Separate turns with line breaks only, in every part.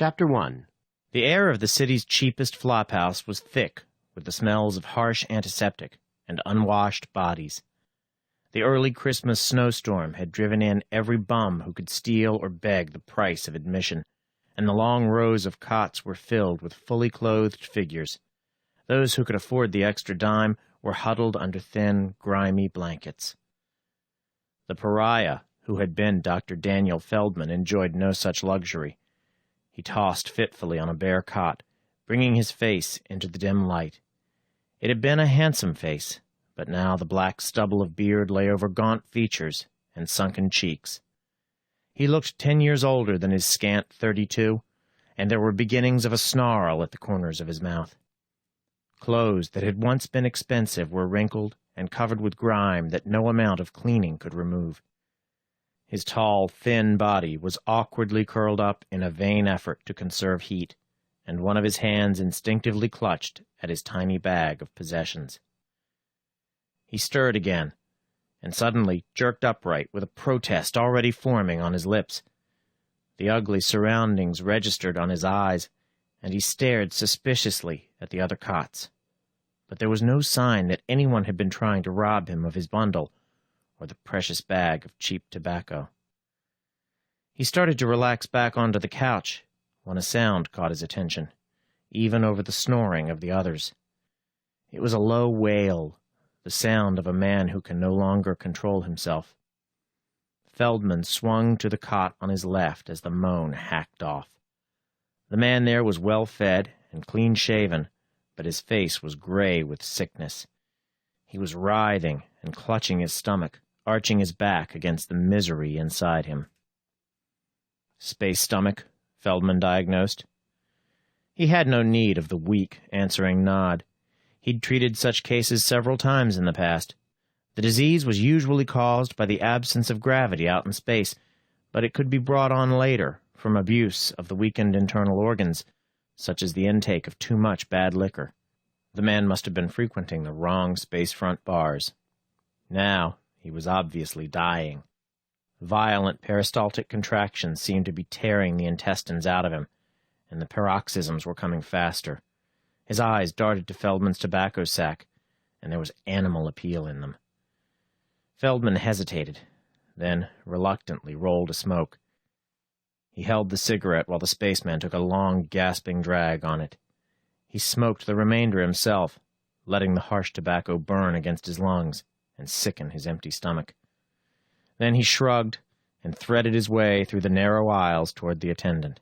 Chapter 1.
The air of the city's cheapest flophouse was thick with the smells of harsh antiseptic and unwashed bodies. The early Christmas snowstorm had driven in every bum who could steal or beg the price of admission, and the long rows of cots were filled with fully clothed figures. Those who could afford the extra dime were huddled under thin, grimy blankets. The pariah, who had been Dr. Daniel Feldman, enjoyed no such luxury. He tossed fitfully on a bare cot, bringing his face into the dim light. It had been a handsome face, but now the black stubble of beard lay over gaunt features and sunken cheeks. He looked 10 years older than his scant 32, and there were beginnings of a snarl at the corners of his mouth. Clothes that had once been expensive were wrinkled and covered with grime that no amount of cleaning could remove. His tall, thin body was awkwardly curled up in a vain effort to conserve heat, and one of his hands instinctively clutched at his tiny bag of possessions. He stirred again, and suddenly jerked upright with a protest already forming on his lips. The ugly surroundings registered on his eyes, and he stared suspiciously at the other cots. But there was no sign that anyone had been trying to rob him of his bundle, or the precious bag of cheap tobacco. He started to relax back onto the couch when a sound caught his attention, even over the snoring of the others. It was a low wail, the sound of a man who can no longer control himself. Feldman swung to the cot on his left as the moan hacked off. The man there was well-fed and clean-shaven, but his face was gray with sickness. He was writhing and clutching his stomach, arching his back against the misery inside him. Space stomach, Feldman diagnosed. He had no need of the weak, answering nod. He'd treated such cases several times in the past. The disease was usually caused by the absence of gravity out in space, but it could be brought on later from abuse of the weakened internal organs, such as the intake of too much bad liquor. The man must have been frequenting the wrong spacefront bars. Now, he was obviously dying. Violent peristaltic contractions seemed to be tearing the intestines out of him, and the paroxysms were coming faster. His eyes darted to Feldman's tobacco sack, and there was animal appeal in them. Feldman hesitated, then reluctantly rolled a smoke. He held the cigarette while the spaceman took a long, gasping drag on it. He smoked the remainder himself, letting the harsh tobacco burn against his lungs and sicken his empty stomach. Then he shrugged and threaded his way through the narrow aisles toward the attendant.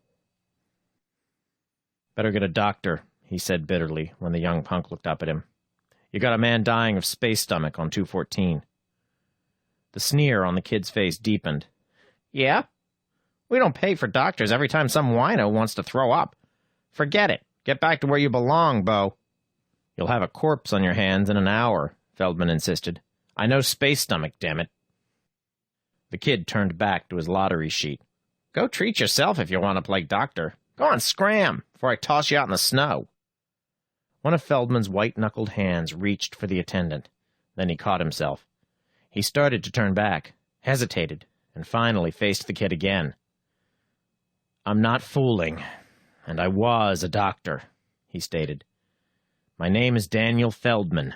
"Better get a doctor," he said bitterly when the young punk looked up at him. "You got a man dying of space stomach on 214. The sneer on the kid's face deepened. "Yeah? We don't pay for doctors every time some wino wants to throw up. Forget it. Get back to where you belong, Bo." "You'll have a corpse on your hands in an hour," Feldman insisted. "I know space stomach, damn it." The kid turned back to his lottery sheet. "Go treat yourself if you want to play doctor. Go on, scram, before I toss you out in the snow." One of Feldman's white-knuckled hands reached for the attendant. Then he caught himself. He started to turn back, hesitated, and finally faced the kid again. "I'm not fooling, and I was a doctor," he stated. "My name is Daniel Feldman."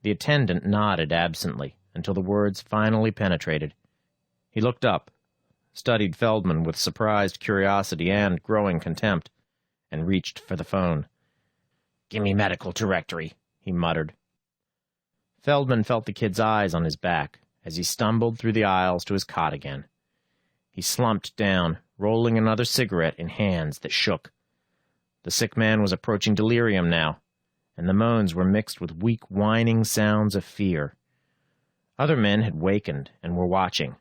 The attendant nodded absently until the words finally penetrated. He looked up, studied Feldman with surprised curiosity and growing contempt, and reached for the phone. "Gimme medical directory," he muttered. Feldman felt the kid's eyes on his back as he stumbled through the aisles to his cot again. He slumped down, rolling another cigarette in hands that shook. The sick man was approaching delirium now, and the moans were mixed with weak, whining sounds of fear. Other men had wakened and were watching,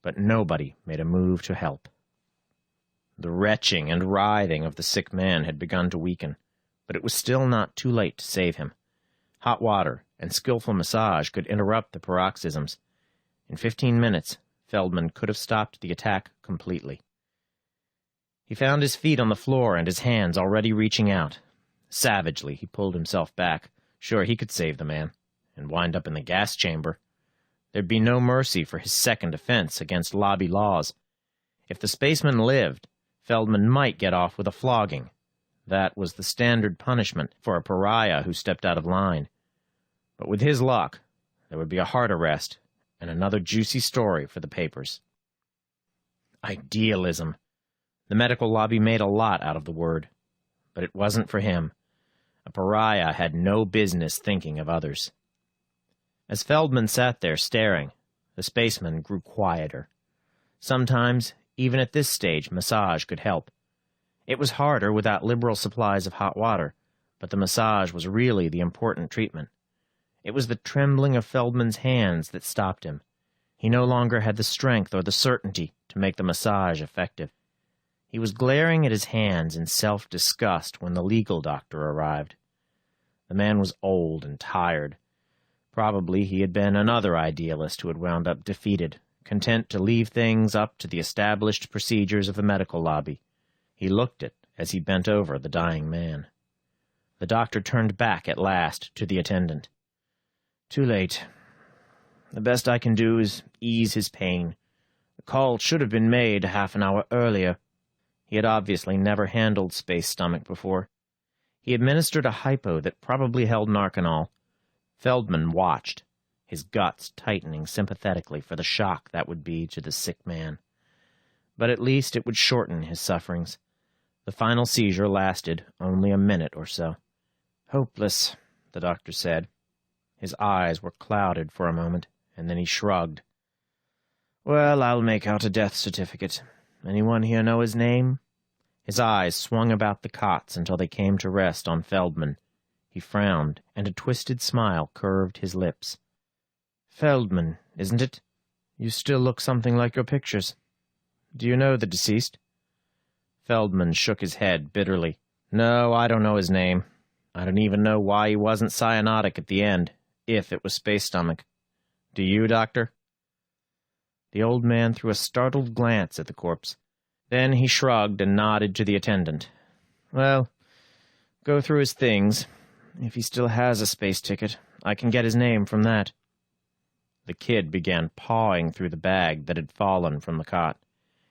but nobody made a move to help. The retching and writhing of the sick man had begun to weaken, but it was still not too late to save him. Hot water and skillful massage could interrupt the paroxysms. In 15 minutes, Feldman could have stopped the attack completely. He found his feet on the floor and his hands already reaching out. Savagely, he pulled himself back. Sure, he could save the man, and wind up in the gas chamber. There'd be no mercy for his second offense against lobby laws. If the spaceman lived, Feldman might get off with a flogging. That was the standard punishment for a pariah who stepped out of line. But with his luck, there would be a heart arrest and another juicy story for the papers. Idealism. The medical lobby made a lot out of the word, but it wasn't for him. A pariah had no business thinking of others. As Feldman sat there staring, the spaceman grew quieter. Sometimes, even at this stage, massage could help. It was harder without liberal supplies of hot water, but the massage was really the important treatment. It was the trembling of Feldman's hands that stopped him. He no longer had the strength or the certainty to make the massage effective. He was glaring at his hands in self-disgust when the legal doctor arrived. The man was old and tired. Probably he had been another idealist who had wound up defeated, content to leave things up to the established procedures of the medical lobby. He looked it as he bent over the dying man. The doctor turned back at last to the attendant. "Too late. The best I can do is ease his pain. The call should have been made half an hour earlier." He had obviously never handled space stomach before. He administered a hypo that probably held Narcanol. Feldman watched, his guts tightening sympathetically for the shock that would be to the sick man. But at least it would shorten his sufferings. The final seizure lasted only a minute or so. "Hopeless," the doctor said. His eyes were clouded for a moment, and then he shrugged. "Well, I'll make out a death certificate. Anyone here know his name?" His eyes swung about the cots until they came to rest on Feldman. He frowned, and a twisted smile curved his lips. "Feldman, isn't it? You still look something like your pictures. Do you know the deceased?" Feldman shook his head bitterly. "No, I don't know his name. I don't even know why he wasn't cyanotic at the end, if it was space stomach. Do you, Doctor?" The old man threw a startled glance at the corpse. Then he shrugged and nodded to the attendant. "Well, go through his things. If he still has a space ticket, I can get his name from that." The kid began pawing through the bag that had fallen from the cot.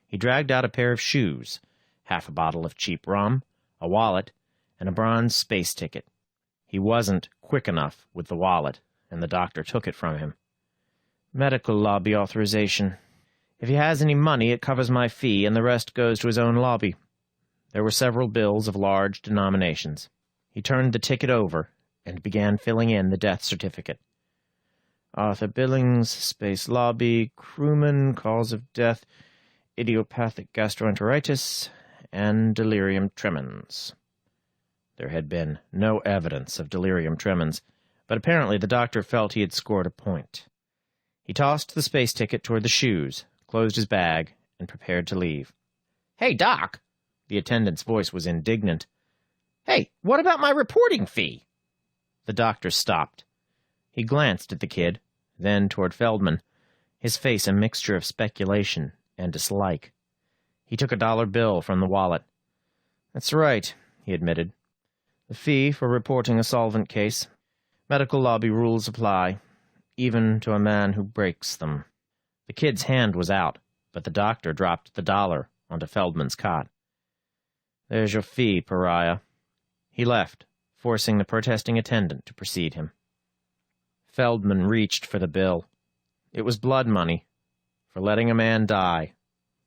He dragged out a pair of shoes, half a bottle of cheap rum, a wallet, and a bronze space ticket. He wasn't quick enough with the wallet, and the doctor took it from him. "Medical lobby authorization. If he has any money, it covers my fee, and the rest goes to his own lobby." There were several bills of large denominations. He turned the ticket over and began filling in the death certificate. "Arthur Billings, Space Lobby, crewman, cause of death, idiopathic gastroenteritis, and delirium tremens." There had been no evidence of delirium tremens, but apparently the doctor felt he had scored a point. He tossed the space ticket toward the shoes, closed his bag, and prepared to leave. "Hey, Doc!" The attendant's voice was indignant. "Hey, what about my reporting fee?" The doctor stopped. He glanced at the kid, then toward Feldman, his face a mixture of speculation and dislike. He took a dollar bill from the wallet. "That's right," he admitted. "The fee for reporting a solvent case. Medical lobby rules apply, even to a man who breaks them." The kid's hand was out, but the doctor dropped the dollar onto Feldman's cot. "There's your fee, pariah." He left, forcing the protesting attendant to precede him. Feldman reached for the bill. It was blood money, for letting a man die,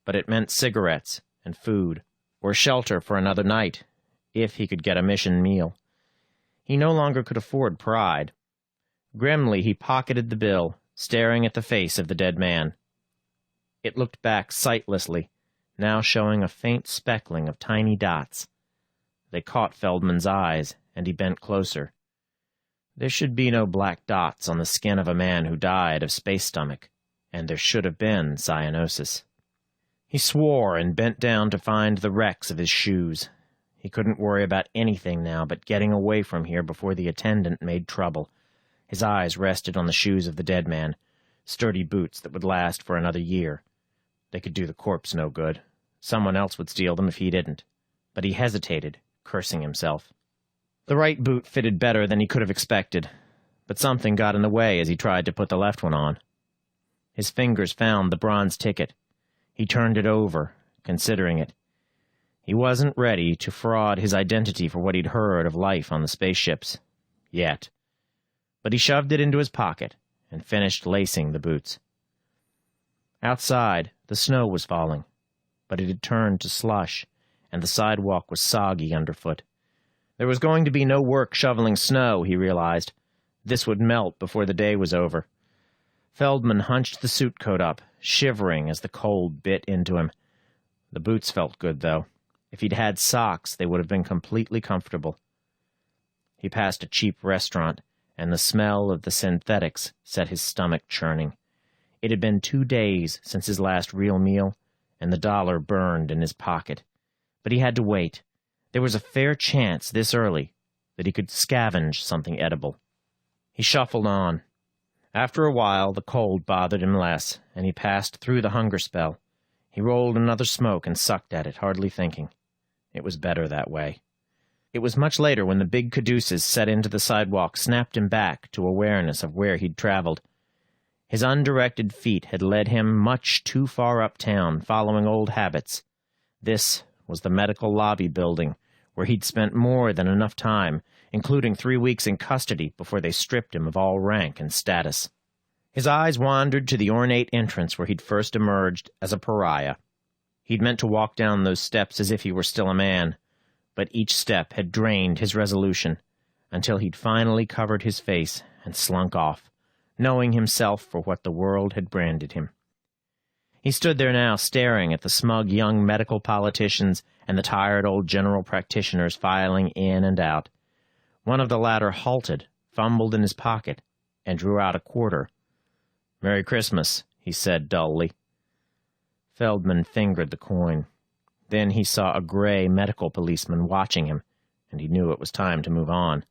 but it meant cigarettes and food, or shelter for another night, if he could get a mission meal. He no longer could afford pride. Grimly, he pocketed the bill, staring at the face of the dead man. It looked back sightlessly, now showing a faint speckling of tiny dots. They caught Feldman's eyes, and he bent closer. There should be no black dots on the skin of a man who died of space stomach, and there should have been cyanosis. He swore and bent down to find the wrecks of his shoes. He couldn't worry about anything now but getting away from here before the attendant made trouble. His eyes rested on the shoes of the dead man, sturdy boots that would last for another year. They could do the corpse no good. Someone else would steal them if he didn't. But he hesitated, cursing himself. The right boot fitted better than he could have expected, but something got in the way as he tried to put the left one on. His fingers found the bronze ticket. He turned it over, considering it. He wasn't ready to fraud his identity for what he'd heard of life on the spaceships. Yet. But he shoved it into his pocket and finished lacing the boots. Outside, the snow was falling, but it had turned to slush, and the sidewalk was soggy underfoot. There was going to be no work shoveling snow, he realized. This would melt before the day was over. Feldman hunched the suit coat up, shivering as the cold bit into him. The boots felt good, though. If he'd had socks, they would have been completely comfortable. He passed a cheap restaurant, and the smell of the synthetics set his stomach churning. It had been 2 days since his last real meal, and the dollar burned in his pocket. But he had to wait. There was a fair chance this early that he could scavenge something edible. He shuffled on. After a while, the cold bothered him less, and he passed through the hunger spell. He rolled another smoke and sucked at it, hardly thinking. It was better that way. It was much later when the big caduceus set into the sidewalk snapped him back to awareness of where he'd traveled. His undirected feet had led him much too far uptown, following old habits. This was the medical lobby building, where he'd spent more than enough time, including 3 weeks in custody before they stripped him of all rank and status. His eyes wandered to the ornate entrance where he'd first emerged as a pariah. He'd meant to walk down those steps as if he were still a man, but each step had drained his resolution until he'd finally covered his face and slunk off, knowing himself for what the world had branded him. He stood there now, staring at the smug young medical politicians and the tired old general practitioners filing in and out. One of the latter halted, fumbled in his pocket, and drew out a quarter. "Merry Christmas," he said dully. Feldman fingered the coin. Then he saw a gray medical policeman watching him, and he knew it was time to move on.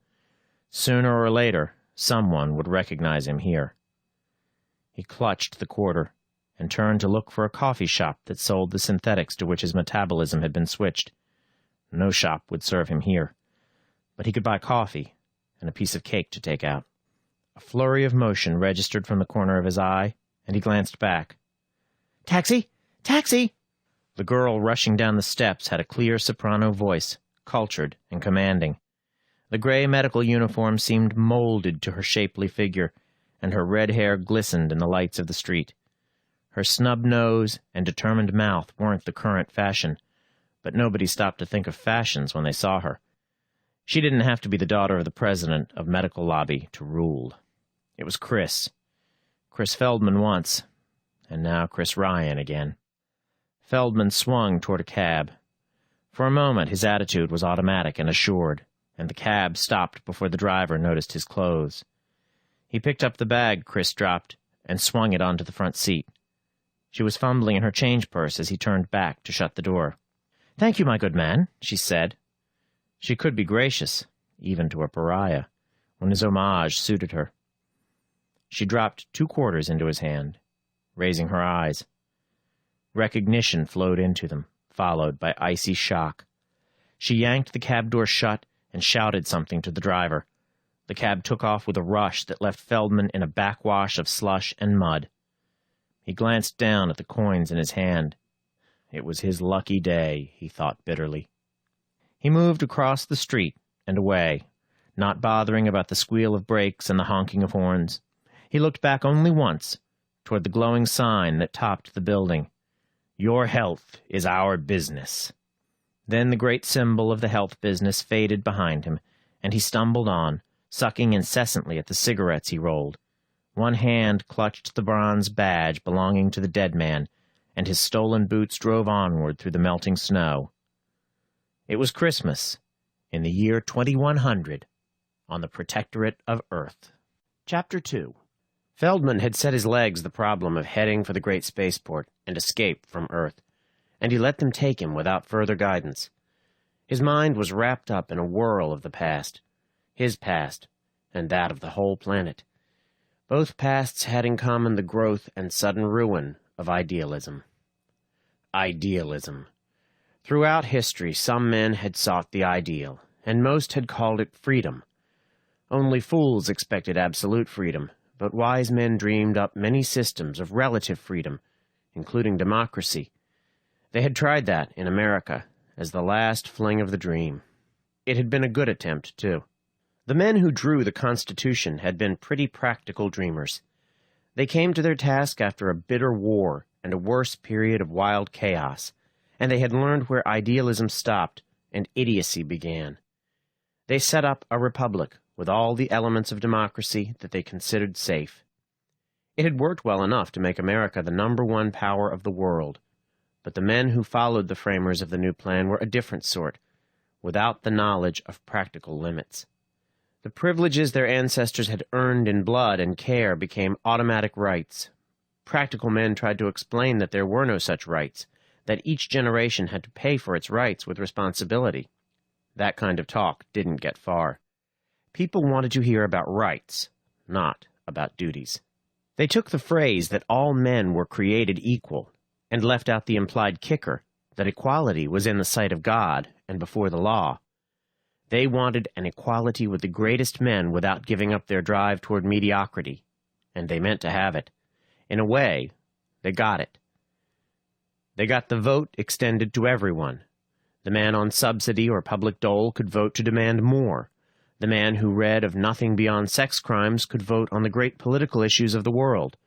Sooner or later, someone would recognize him here. He clutched the quarter and turned to look for a coffee shop that sold the synthetics to which his metabolism had been switched. No shop would serve him here, but he could buy coffee and a piece of cake to take out. A flurry of motion registered from the corner of his eye, and he glanced back. "Taxi! Taxi!" The girl rushing down the steps had a clear soprano voice, cultured and commanding. The gray medical uniform seemed molded to her shapely figure, and her red hair glistened in the lights of the street. Her snub nose and determined mouth weren't the current fashion, but nobody stopped to think of fashions when they saw her. She didn't have to be the daughter of the president of Medical Lobby to rule. It was Chris. Chris Feldman once, and now Chris Ryan again. Feldman swung toward a cab. For a moment, his attitude was automatic and assured, and the cab stopped before the driver noticed his clothes. He picked up the bag Chris dropped and swung it onto the front seat. She was fumbling in her change purse as he turned back to shut the door. "Thank you, my good man," she said. She could be gracious, even to a pariah, when his homage suited her. She dropped 2 quarters into his hand, raising her eyes. Recognition flowed into them, followed by icy shock. She yanked the cab door shut and shouted something to the driver. The cab took off with a rush that left Feldman in a backwash of slush and mud. He glanced down at the coins in his hand. It was his lucky day, he thought bitterly. He moved across the street and away, not bothering about the squeal of brakes and the honking of horns. He looked back only once, toward the glowing sign that topped the building. "Your health is our business." Then the great symbol of the health business faded behind him, and he stumbled on, sucking incessantly at the cigarettes he rolled. One hand clutched the bronze badge belonging to the dead man, and his stolen boots drove onward through the melting snow. It was Christmas, in the year 2100, on the Protectorate of Earth. Chapter 2. Feldman had set his legs the problem of heading for the great spaceport and escape from Earth, and he let them take him without further guidance. His mind was wrapped up in a whirl of the past, his past, and that of the whole planet. Both pasts had in common the growth and sudden ruin of idealism. Idealism. Throughout history, some men had sought the ideal, and most had called it freedom. Only fools expected absolute freedom, but wise men dreamed up many systems of relative freedom, including democracy. They had tried that in America, as the last fling of the dream. It had been a good attempt, too. The men who drew the Constitution had been pretty practical dreamers. They came to their task after a bitter war and a worse period of wild chaos, and they had learned where idealism stopped and idiocy began. They set up a republic with all the elements of democracy that they considered safe. It had worked well enough to make America the #1 power of the world, but the men who followed the framers of the new plan were a different sort, without the knowledge of practical limits. The privileges their ancestors had earned in blood and care became automatic rights. Practical men tried to explain that there were no such rights, that each generation had to pay for its rights with responsibility. That kind of talk didn't get far. People wanted to hear about rights, not about duties. They took the phrase that all men were created equal and left out the implied kicker that equality was in the sight of God and before the law. They wanted an equality with the greatest men without giving up their drive toward mediocrity, and they meant to have it. In a way, they got it. They got the vote extended to everyone. The man on subsidy or public dole could vote to demand more. The man who read of nothing beyond sex crimes could vote on the great political issues of the world.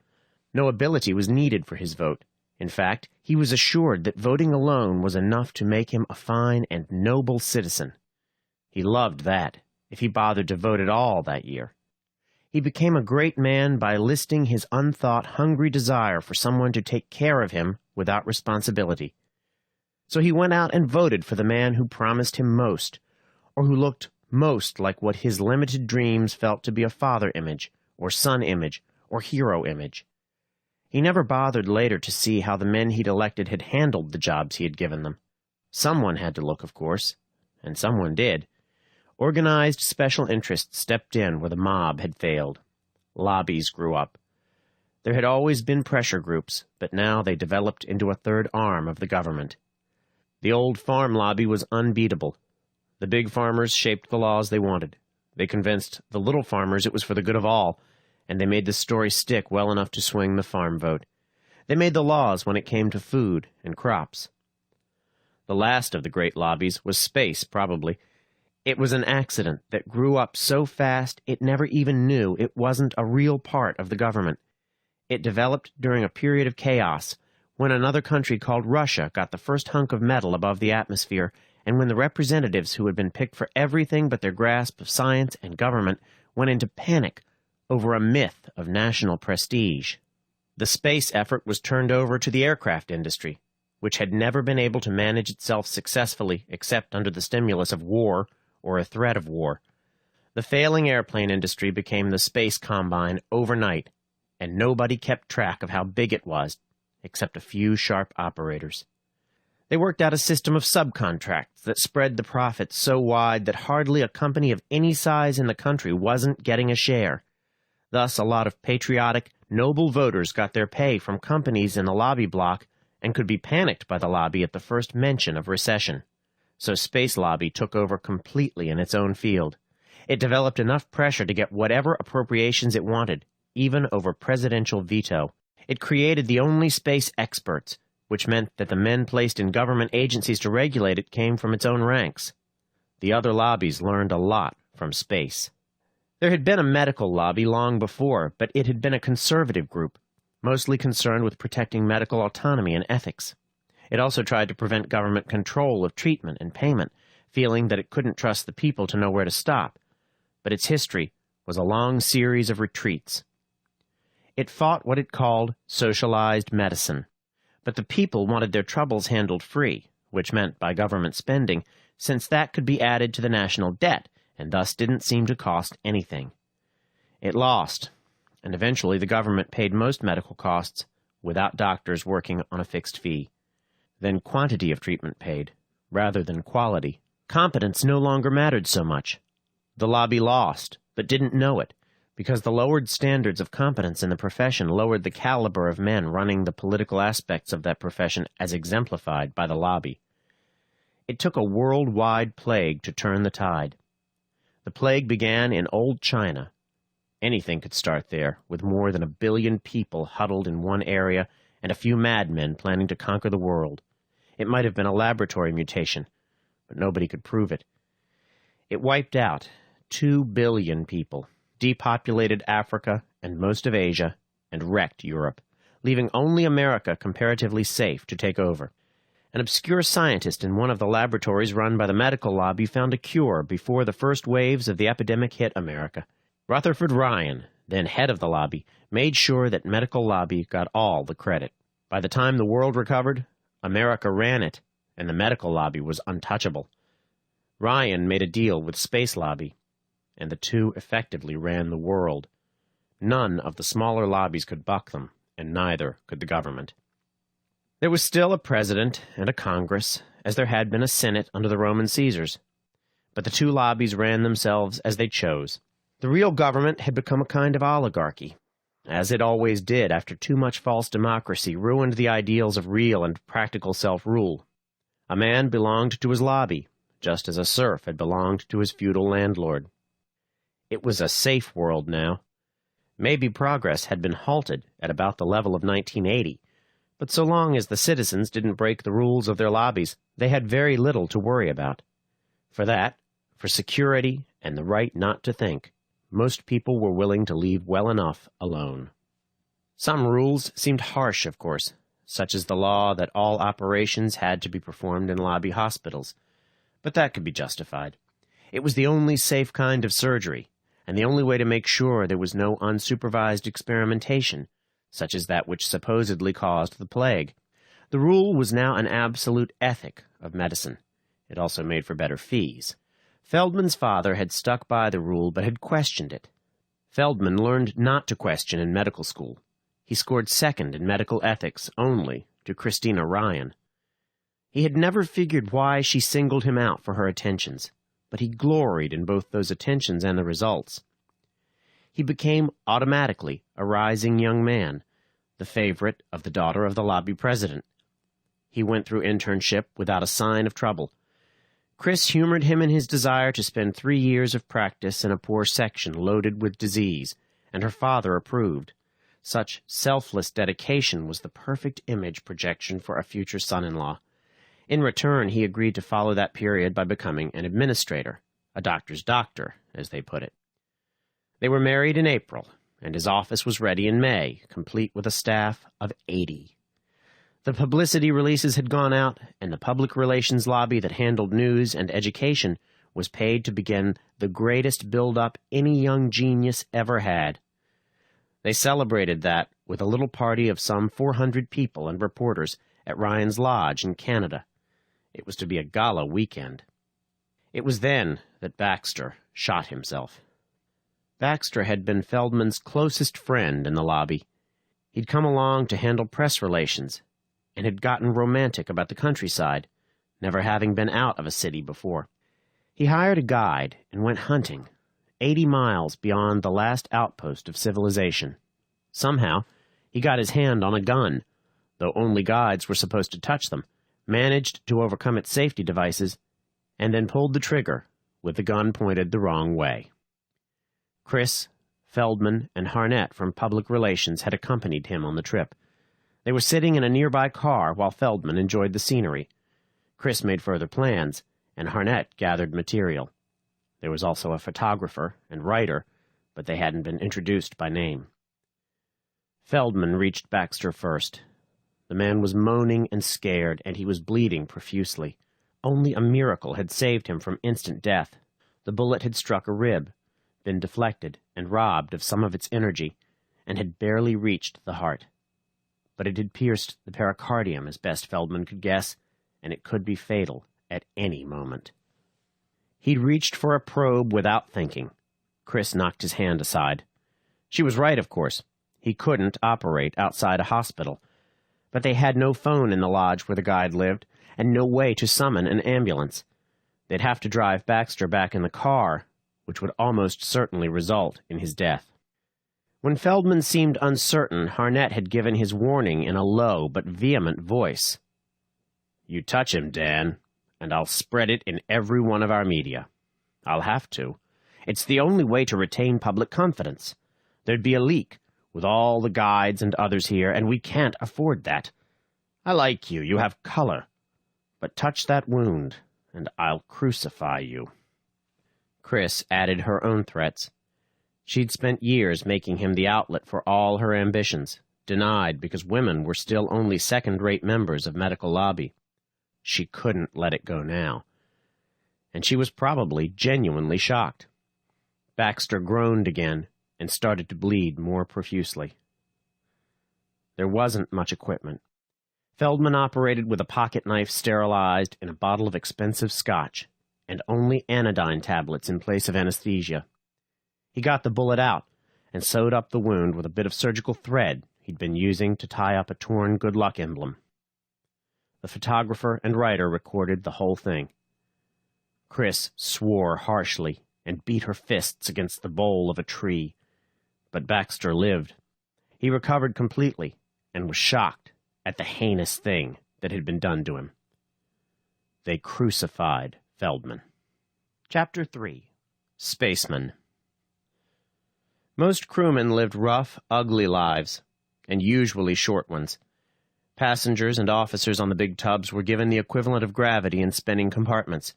No ability was needed for his vote. In fact, he was assured that voting alone was enough to make him a fine and noble citizen. He loved that, if he bothered to vote at all that year. He became a great man by listing his unthought, hungry desire for someone to take care of him without responsibility. So he went out and voted for the man who promised him most, or who looked most like what his limited dreams felt to be a father image, or son image, or hero image. He never bothered later to see how the men he'd elected had handled the jobs he had given them. Someone had to look, of course, and someone did. Organized special interests stepped in where the mob had failed. Lobbies grew up. There had always been pressure groups, but now they developed into a third arm of the government. The old farm lobby was unbeatable. The big farmers shaped the laws they wanted. They convinced the little farmers it was for the good of all, and they made the story stick well enough to swing the farm vote. They made the laws when it came to food and crops. The last of the great lobbies was space, probably. It was an accident that grew up so fast it never even knew it wasn't a real part of the government. It developed during a period of chaos, when another country called Russia got the first hunk of metal above the atmosphere, and when the representatives who had been picked for everything but their grasp of science and government went into panic over a myth of national prestige. The space effort was turned over to the aircraft industry, which had never been able to manage itself successfully except under the stimulus of war or a threat of war. The failing airplane industry became the space combine overnight, and nobody kept track of how big it was, except a few sharp operators. They worked out a system of subcontracts that spread the profits so wide that hardly a company of any size in the country wasn't getting a share. Thus, a lot of patriotic, noble voters got their pay from companies in the lobby block and could be panicked by the lobby at the first mention of recession. So Space Lobby took over completely in its own field. It developed enough pressure to get whatever appropriations it wanted, even over presidential veto. It created the only space experts, which meant that the men placed in government agencies to regulate it came from its own ranks. The other lobbies learned a lot from space. There had been a medical lobby long before, but it had been a conservative group, mostly concerned with protecting medical autonomy and ethics. It also tried to prevent government control of treatment and payment, feeling that it couldn't trust the people to know where to stop. But its history was a long series of retreats. It fought what it called socialized medicine, but the people wanted their troubles handled free, which meant by government spending, since that could be added to the national debt and thus didn't seem to cost anything. It lost, and eventually the government paid most medical costs without doctors working on a fixed fee. Then quantity of treatment paid, rather than quality. Competence no longer mattered so much. The lobby lost, but didn't know it, because the lowered standards of competence in the profession lowered the caliber of men running the political aspects of that profession as exemplified by the lobby. It took a worldwide plague to turn the tide. The plague began in old China. Anything could start there, with more than 1 billion people huddled in one area and a few madmen planning to conquer the world. It might have been a laboratory mutation, but nobody could prove it. It wiped out 2 billion people, depopulated Africa and most of Asia, and wrecked Europe, leaving only America comparatively safe to take over. An obscure scientist in one of the laboratories run by the medical lobby found a cure before the first waves of the epidemic hit America. Rutherford Ryan, then head of the lobby, made sure that medical lobby got all the credit. By the time the world recovered, America ran it, and the medical lobby was untouchable. Ryan made a deal with space lobby, and the two effectively ran the world. None of the smaller lobbies could buck them, and neither could the government. There was still a president and a Congress, as there had been a Senate under the Roman Caesars. But the two lobbies ran themselves as they chose. The real government had become a kind of oligarchy, as it always did after too much false democracy ruined the ideals of real and practical self-rule. A man belonged to his lobby, just as a serf had belonged to his feudal landlord. It was a safe world now. Maybe progress had been halted at about the level of 1980, but so long as the citizens didn't break the rules of their lobbies, they had very little to worry about. For that, for security and the right not to think, most people were willing to leave well enough alone. Some rules seemed harsh, of course, such as the law that all operations had to be performed in lobby hospitals, but that could be justified. It was the only safe kind of surgery, and the only way to make sure there was no unsupervised experimentation, such as that which supposedly caused the plague. The rule was now an absolute ethic of medicine. It also made for better fees. Feldman's father had stuck by the rule but had questioned it. Feldman learned not to question in medical school. He scored second in medical ethics only to Christina Ryan. He had never figured why she singled him out for her attentions, but he gloried in both those attentions and the results. He became automatically a rising young man, the favorite of the daughter of the lobby president. He went through internship without a sign of trouble. Chris humored him in his desire to spend 3 years of practice in a poor section loaded with disease, and her father approved. Such selfless dedication was the perfect image projection for a future son-in-law. In return, he agreed to follow that period by becoming an administrator, a doctor's doctor, as they put it. They were married in April, and his office was ready in May, complete with a staff of 80. The publicity releases had gone out, and the public relations lobby that handled news and education was paid to begin the greatest build-up any young genius ever had. They celebrated that with a little party of some 400 people and reporters at Ryan's Lodge in Canada. It was to be a gala weekend. It was then that Baxter shot himself. Baxter had been Feldman's closest friend in the lobby. He'd come along to handle press relations, and had gotten romantic about the countryside, never having been out of a city before. He hired a guide and went hunting, 80 miles beyond the last outpost of civilization. Somehow, he got his hand on a gun, though only guides were supposed to touch them, managed to overcome its safety devices, and then pulled the trigger with the gun pointed the wrong way. Chris, Feldman, and Harnett from Public Relations had accompanied him on the trip. They were sitting in a nearby car while Feldman enjoyed the scenery. Chris made further plans, and Harnett gathered material. There was also a photographer and writer, but they hadn't been introduced by name. Feldman reached Baxter first. The man was moaning and scared, and he was bleeding profusely. Only a miracle had saved him from instant death. The bullet had struck a rib, been deflected and robbed of some of its energy, and had barely reached the heart. But it had pierced the pericardium as best Feldman could guess, and it could be fatal at any moment. He'd reached for a probe without thinking. Chris knocked his hand aside. She was right, of course. He couldn't operate outside a hospital. But they had no phone in the lodge where the guide lived, and no way to summon an ambulance. They'd have to drive Baxter back in the car, which would almost certainly result in his death. When Feldman seemed uncertain, Harnett had given his warning in a low but vehement voice. "You touch him, Dan, and I'll spread it in every one of our media. I'll have to. It's the only way to retain public confidence. There'd be a leak, with all the guides and others here, and we can't afford that. I like you. You have color. But touch that wound, and I'll crucify you." Chris added her own threats. She'd spent years making him the outlet for all her ambitions, denied because women were still only second-rate members of medical lobby. She couldn't let it go now. And she was probably genuinely shocked. Baxter groaned again and started to bleed more profusely. There wasn't much equipment. Feldman operated with a pocket knife sterilized in a bottle of expensive scotch, and only anodyne tablets in place of anesthesia. He got the bullet out and sewed up the wound with a bit of surgical thread he'd been using to tie up a torn good luck emblem. The photographer and writer recorded the whole thing. Chris swore harshly and beat her fists against the bole of a tree. But Baxter lived. He recovered completely and was shocked at the heinous thing that had been done to him. They crucified Feldman. Chapter 3. Spaceman. Most crewmen lived rough, ugly lives, and usually short ones. Passengers and officers on the big tubs were given the equivalent of gravity in spinning compartments,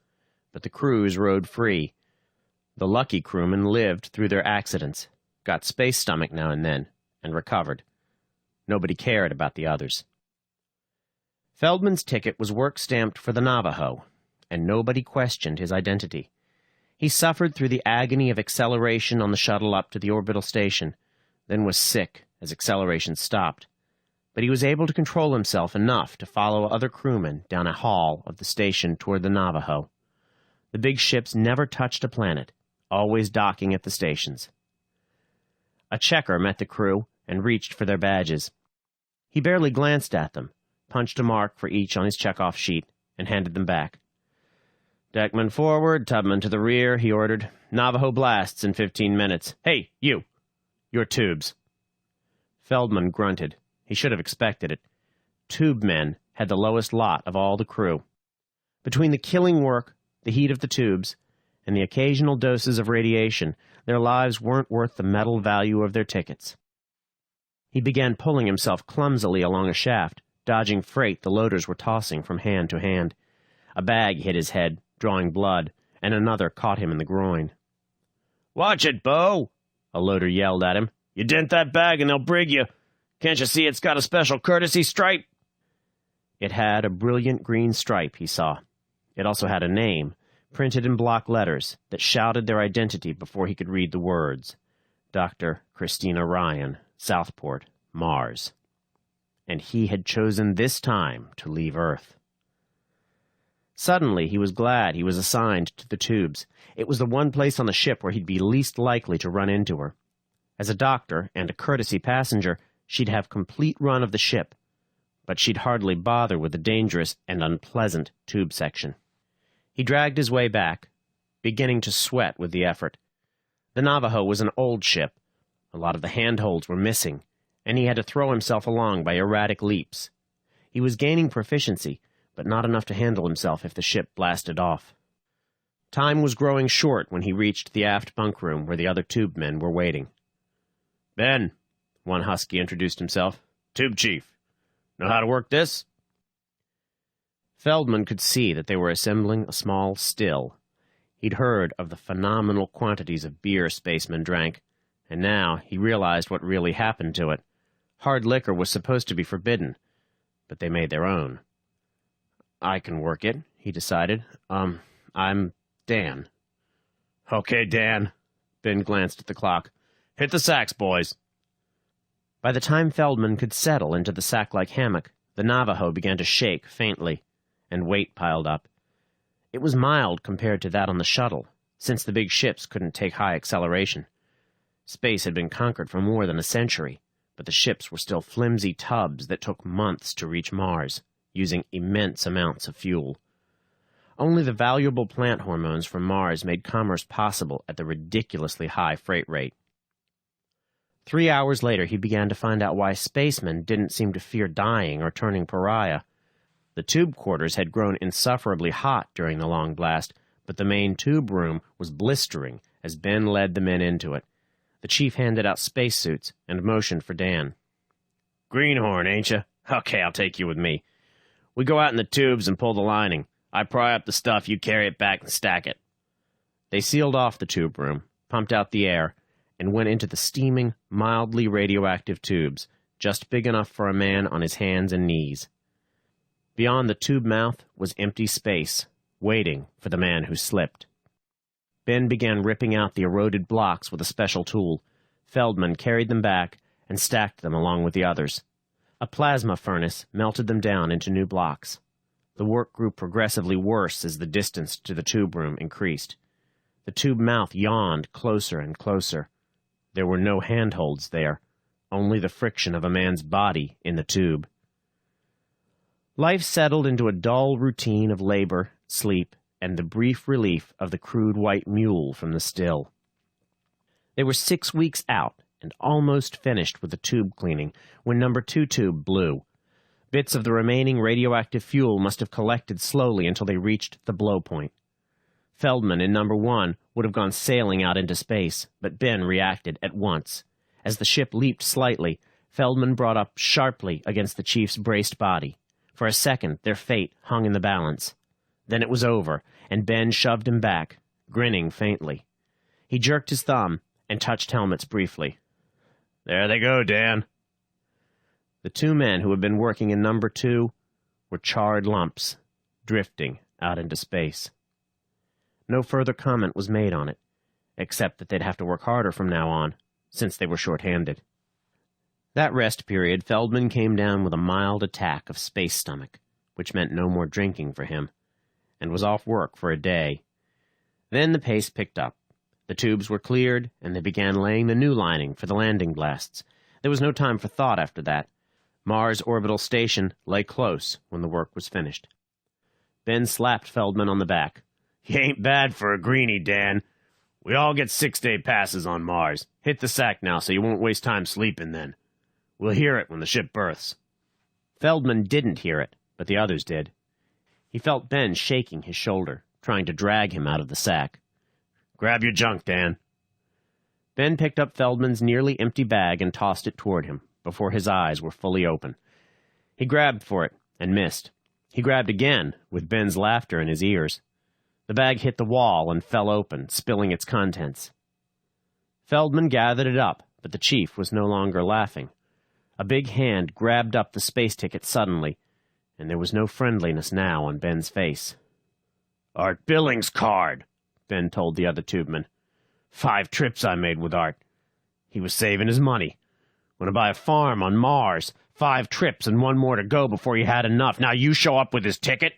but the crews rode free. The lucky crewmen lived through their accidents, got space stomach now and then, and recovered. Nobody cared about the others. Feldman's ticket was work-stamped for the Navajo, and nobody questioned his identity. He suffered through the agony of acceleration on the shuttle up to the orbital station, then was sick as acceleration stopped. But he was able to control himself enough to follow other crewmen down a hall of the station toward the Navajo. The big ships never touched a planet, always docking at the stations. A checker met the crew and reached for their badges. He barely glanced at them, punched a mark for each on his checkoff sheet, and handed them back. "Deckman forward, tubman to the rear," he ordered. "Navajo blasts in 15 minutes. Hey, you! Your tubes." Feldman grunted. He should have expected it. Tube men had the lowest lot of all the crew. Between the killing work, the heat of the tubes, and the occasional doses of radiation, their lives weren't worth the metal value of their tickets. He began pulling himself clumsily along a shaft, dodging freight the loaders were tossing from hand to hand. A bag hit his head, drawing blood, and another caught him in the groin. "Watch it, Bo!" a loader yelled at him. "You dent that bag and they'll brig you. Can't you see it's got a special courtesy stripe?" It had a brilliant green stripe, he saw. It also had a name, printed in block letters, that shouted their identity before he could read the words. Dr. Christina Ryan, Southport, Mars. And he had chosen this time to leave Earth. Suddenly, he was glad he was assigned to the tubes. It was the one place on the ship where he'd be least likely to run into her. As a doctor and a courtesy passenger, she'd have complete run of the ship, but she'd hardly bother with the dangerous and unpleasant tube section. He dragged his way back, beginning to sweat with the effort. The Navajo was an old ship. A lot of the handholds were missing, and he had to throw himself along by erratic leaps. He was gaining proficiency, but not enough to handle himself if the ship blasted off. Time was growing short when he reached the aft bunk room where the other tube men were waiting. "Ben," one husky introduced himself. "Tube chief. Know how to work this?" Feldman could see that they were assembling a small still. He'd heard of the phenomenal quantities of beer spacemen drank, and now he realized what really happened to it. Hard liquor was supposed to be forbidden, but they made their own. "I can work it," he decided. I'm Dan." "Okay, Dan." Ben glanced at the clock. "Hit the sacks, boys." By the time Feldman could settle into the sack-like hammock, the Navajo began to shake faintly, and weight piled up. It was mild compared to that on the shuttle, since the big ships couldn't take high acceleration. Space had been conquered for more than a century, but the ships were still flimsy tubs that took months to reach Mars, using immense amounts of fuel. Only the valuable plant hormones from Mars made commerce possible at the ridiculously high freight rate. 3 hours later, he began to find out why spacemen didn't seem to fear dying or turning pariah. The tube quarters had grown insufferably hot during the long blast, but the main tube room was blistering as Ben led the men into it. The chief handed out spacesuits and motioned for Dan. "Greenhorn, ain't you? Okay, I'll take you with me. We go out in the tubes and pull the lining. I pry up the stuff, you carry it back and stack it. They sealed off the tube room, pumped out the air, and went into the steaming, mildly radioactive tubes, just big enough for a man on his hands and knees. Beyond the tube mouth was empty space, waiting for the man who slipped. Ben began ripping out the eroded blocks with a special tool. Feldman carried them back and stacked them along with the others. A plasma furnace melted them down into new blocks. The work grew progressively worse as the distance to the tube room increased. The tube mouth yawned closer and closer. There were no handholds there, only the friction of a man's body in the tube. Life settled into a dull routine of labor, sleep, and the brief relief of the crude white mule from the still. They were 6 weeks out and almost finished with the tube cleaning when number 2 tube blew. Bits of the remaining radioactive fuel must have collected slowly until they reached the blow point. Feldman in number 1 would have gone sailing out into space, but Ben reacted at once. As the ship leaped slightly, Feldman brought up sharply against the chief's braced body. For a second, their fate hung in the balance. Then it was over, and Ben shoved him back, grinning faintly. He jerked his thumb and touched helmets briefly. "There they go, Dan." The 2 men who had been working in number 2 were charred lumps, drifting out into space. No further comment was made on it, except that they'd have to work harder from now on, since they were short-handed. That rest period, Feldman came down with a mild attack of space stomach, which meant no more drinking for him, and was off work for a day. Then the pace picked up. The tubes were cleared, and they began laying the new lining for the landing blasts. There was no time for thought after that. Mars Orbital Station lay close when the work was finished. Ben slapped Feldman on the back. "You ain't bad for a greenie, Dan. We all get 6-day passes on Mars. Hit the sack now so you won't waste time sleeping then. We'll hear it when the ship berths." Feldman didn't hear it, but the others did. He felt Ben shaking his shoulder, trying to drag him out of the sack. "Grab your junk, Dan." Ben picked up Feldman's nearly empty bag and tossed it toward him, before his eyes were fully open. He grabbed for it and missed. He grabbed again, with Ben's laughter in his ears. The bag hit the wall and fell open, spilling its contents. Feldman gathered it up, but the chief was no longer laughing. A big hand grabbed up the space ticket suddenly, and there was no friendliness now on Ben's face. "Art Billings' card," Ben told the other tubeman. 5 trips I made with Art. He was saving his money. Want to buy a farm on Mars. 5 trips and 1 more to go before he had enough. Now you show up with his ticket."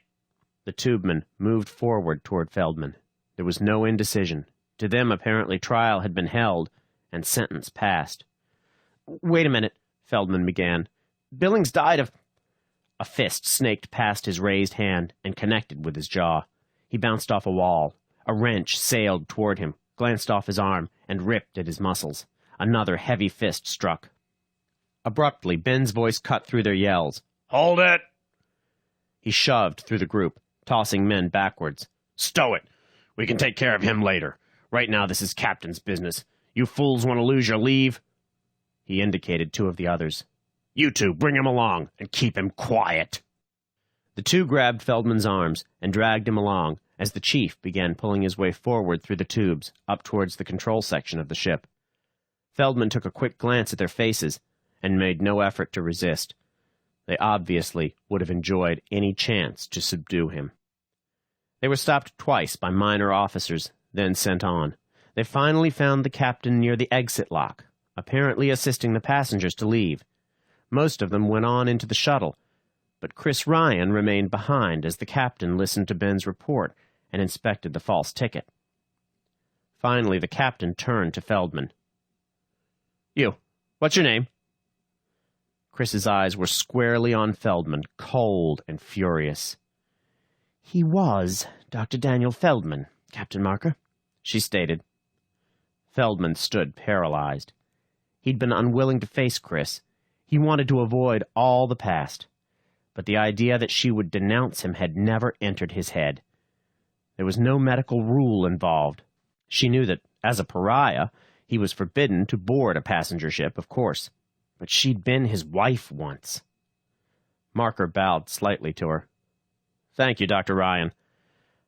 The tubeman moved forward toward Feldman. There was no indecision. To them, apparently, trial had been held and sentence passed. "Wait a minute," Feldman began. "Billings died of—" A fist snaked past his raised hand and connected with his jaw. He bounced off a wall. A wrench sailed toward him, glanced off his arm, and ripped at his muscles. Another heavy fist struck. Abruptly, Ben's voice cut through their yells. "Hold it!" He shoved through the group, tossing men backwards. "Stow it! We can take care of him later. Right now this is Captain's business. You fools want to lose your leave?" He indicated 2 of the others. "You 2, bring him along, and keep him quiet." The 2 grabbed Feldman's arms and dragged him along as the chief began pulling his way forward through the tubes, up towards the control section of the ship. Feldman took a quick glance at their faces and made no effort to resist. They obviously would have enjoyed any chance to subdue him. They were stopped twice by minor officers, then sent on. They finally found the captain near the exit lock, apparently assisting the passengers to leave. Most of them went on into the shuttle, but Chris Ryan remained behind as the captain listened to Ben's report and inspected the false ticket. Finally, the captain turned to Feldman. "You, what's your name?" Chris's eyes were squarely on Feldman, cold and furious. "He was Dr. Daniel Feldman, Captain Marker," she stated. Feldman stood paralyzed. He'd been unwilling to face Chris. He wanted to avoid all the past. But the idea that she would denounce him had never entered his head. There was no medical rule involved. She knew that, as a pariah, he was forbidden to board a passenger ship, of course. But she'd been his wife once. Marker bowed slightly to her. "Thank you, Dr. Ryan.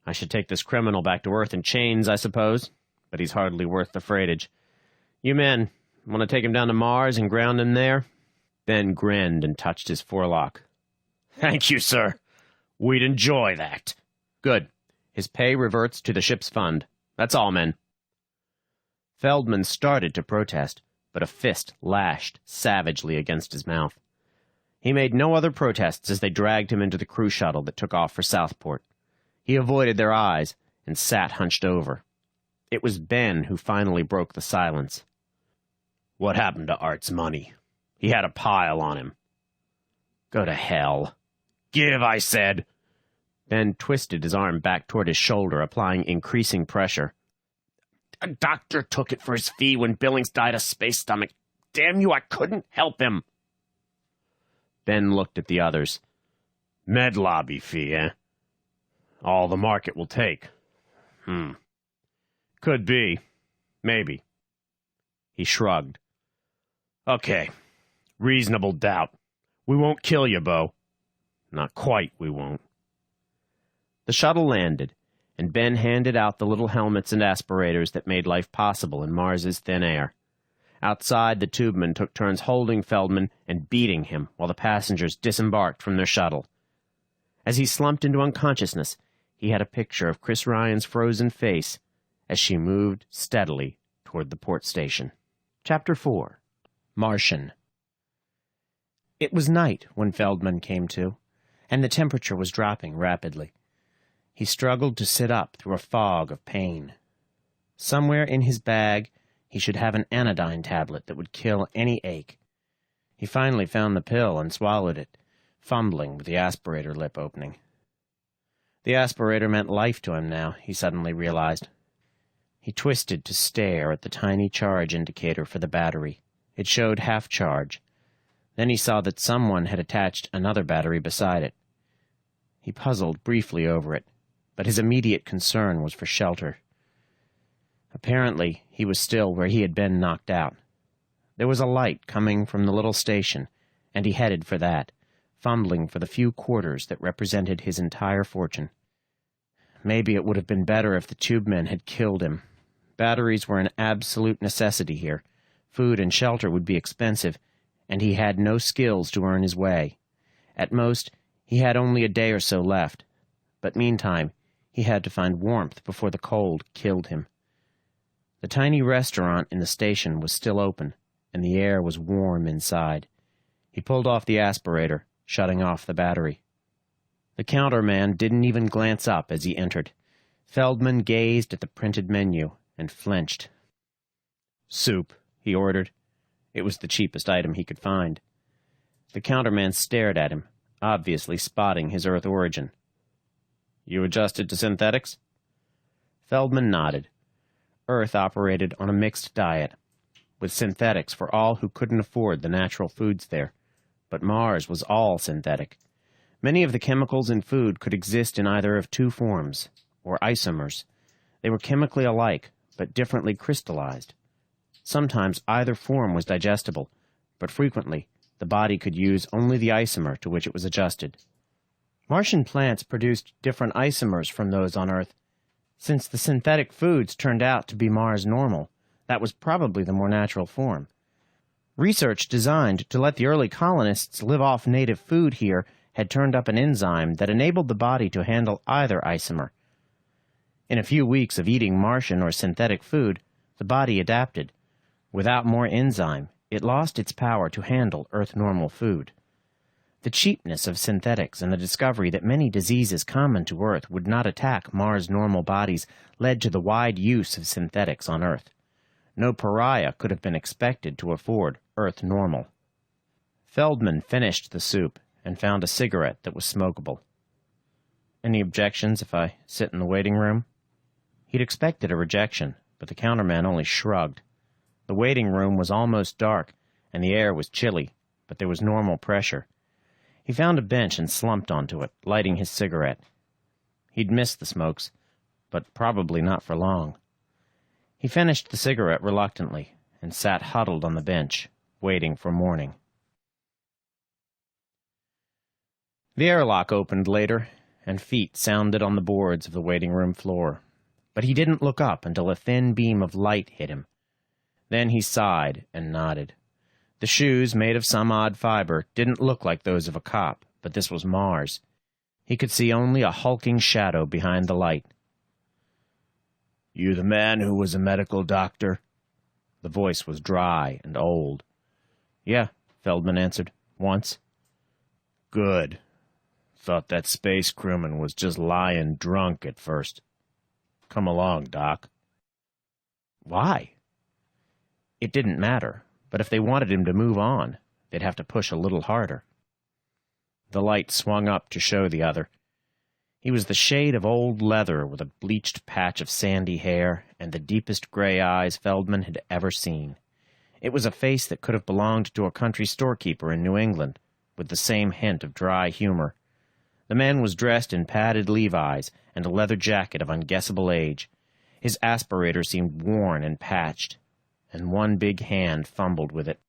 I should take this criminal back to Earth in chains, I suppose, but he's hardly worth the freightage. You men, want to take him down to Mars and ground him there?" Ben grinned and touched his forelock. "Thank you, sir. We'd enjoy that." "Good. His pay reverts to the ship's fund. That's all, men." Feldman started to protest, but a fist lashed savagely against his mouth. He made no other protests as they dragged him into the crew shuttle that took off for Southport. He avoided their eyes and sat hunched over. It was Ben who finally broke the silence. "What happened to Art's money? He had a pile on him." "Go to hell." "Give, I said." Ben twisted his arm back toward his shoulder, applying increasing pressure. "A doctor took it for his fee when Billings died of space stomach. Damn you, I couldn't help him." Ben looked at the others. "Med lobby fee, eh? All the market will take. Could be. Maybe." He shrugged. "Okay. Reasonable doubt. We won't kill you, Bo. Not quite, we won't." The shuttle landed, and Ben handed out the little helmets and aspirators that made life possible in Mars's thin air. Outside, the tubemen took turns holding Feldman and beating him while the passengers disembarked from their shuttle. As he slumped into unconsciousness, he had a picture of Chris Ryan's frozen face as she moved steadily toward the port station. Chapter 4. Martian. It was night when Feldman came to, and the temperature was dropping rapidly. He struggled to sit up through a fog of pain. Somewhere in his bag, he should have an anodyne tablet that would kill any ache. He finally found the pill and swallowed it, fumbling with the aspirator lip opening. The aspirator meant life to him now, he suddenly realized. He twisted to stare at the tiny charge indicator for the battery. It showed half charge. Then he saw that someone had attached another battery beside it. He puzzled briefly over it, but his immediate concern was for shelter. Apparently, he was still where he had been knocked out. There was a light coming from the little station, and he headed for that, fumbling for the few quarters that represented his entire fortune. Maybe it would have been better if the tubemen had killed him. Batteries were an absolute necessity here. Food and shelter would be expensive, and he had no skills to earn his way. At most, he had only a day or so left. But meantime, he had to find warmth before the cold killed him. The tiny restaurant in the station was still open, and the air was warm inside. He pulled off the aspirator, shutting off the battery. The counterman didn't even glance up as he entered. Feldman gazed at the printed menu and flinched. "Soup," he ordered. It was the cheapest item he could find. The counterman stared at him, obviously spotting his Earth origin. "You adjusted to synthetics?" Feldman nodded. Earth operated on a mixed diet, with synthetics for all who couldn't afford the natural foods there. But Mars was all synthetic. Many of the chemicals in food could exist in either of two forms, or isomers. They were chemically alike, but differently crystallized. Sometimes either form was digestible, but frequently the body could use only the isomer to which it was adjusted. Martian plants produced different isomers from those on Earth. Since the synthetic foods turned out to be Mars normal, that was probably the more natural form. Research designed to let the early colonists live off native food here had turned up an enzyme that enabled the body to handle either isomer. In a few weeks of eating Martian or synthetic food, the body adapted. Without more enzyme, it lost its power to handle Earth-normal food. The cheapness of synthetics and the discovery that many diseases common to Earth would not attack Mars-normal bodies led to the wide use of synthetics on Earth. No pariah could have been expected to afford Earth-normal. Feldman finished the soup and found a cigarette that was smokable. "Any objections if I sit in the waiting room?" He'd expected a rejection, but the counterman only shrugged. The waiting room was almost dark, and the air was chilly, but there was normal pressure. He found a bench and slumped onto it, lighting his cigarette. He'd missed the smokes, but probably not for long. He finished the cigarette reluctantly and sat huddled on the bench, waiting for morning. The airlock opened later, and feet sounded on the boards of the waiting room floor. But he didn't look up until a thin beam of light hit him. Then he sighed and nodded. The shoes, made of some odd fiber, didn't look like those of a cop, but this was Mars. He could see only a hulking shadow behind the light. "You the man who was a medical doctor?" The voice was dry and old. "Yeah," Feldman answered. "Once." "Good. Thought that space crewman was just lying drunk at first. Come along, Doc." Why? It didn't matter, but if they wanted him to move on, they'd have to push a little harder. The light swung up to show the other. He was the shade of old leather with a bleached patch of sandy hair and the deepest gray eyes Feldman had ever seen. It was a face that could have belonged to a country storekeeper in New England, with the same hint of dry humor. The man was dressed in padded Levi's and a leather jacket of unguessable age. His aspirator seemed worn and patched, and one big hand fumbled with it.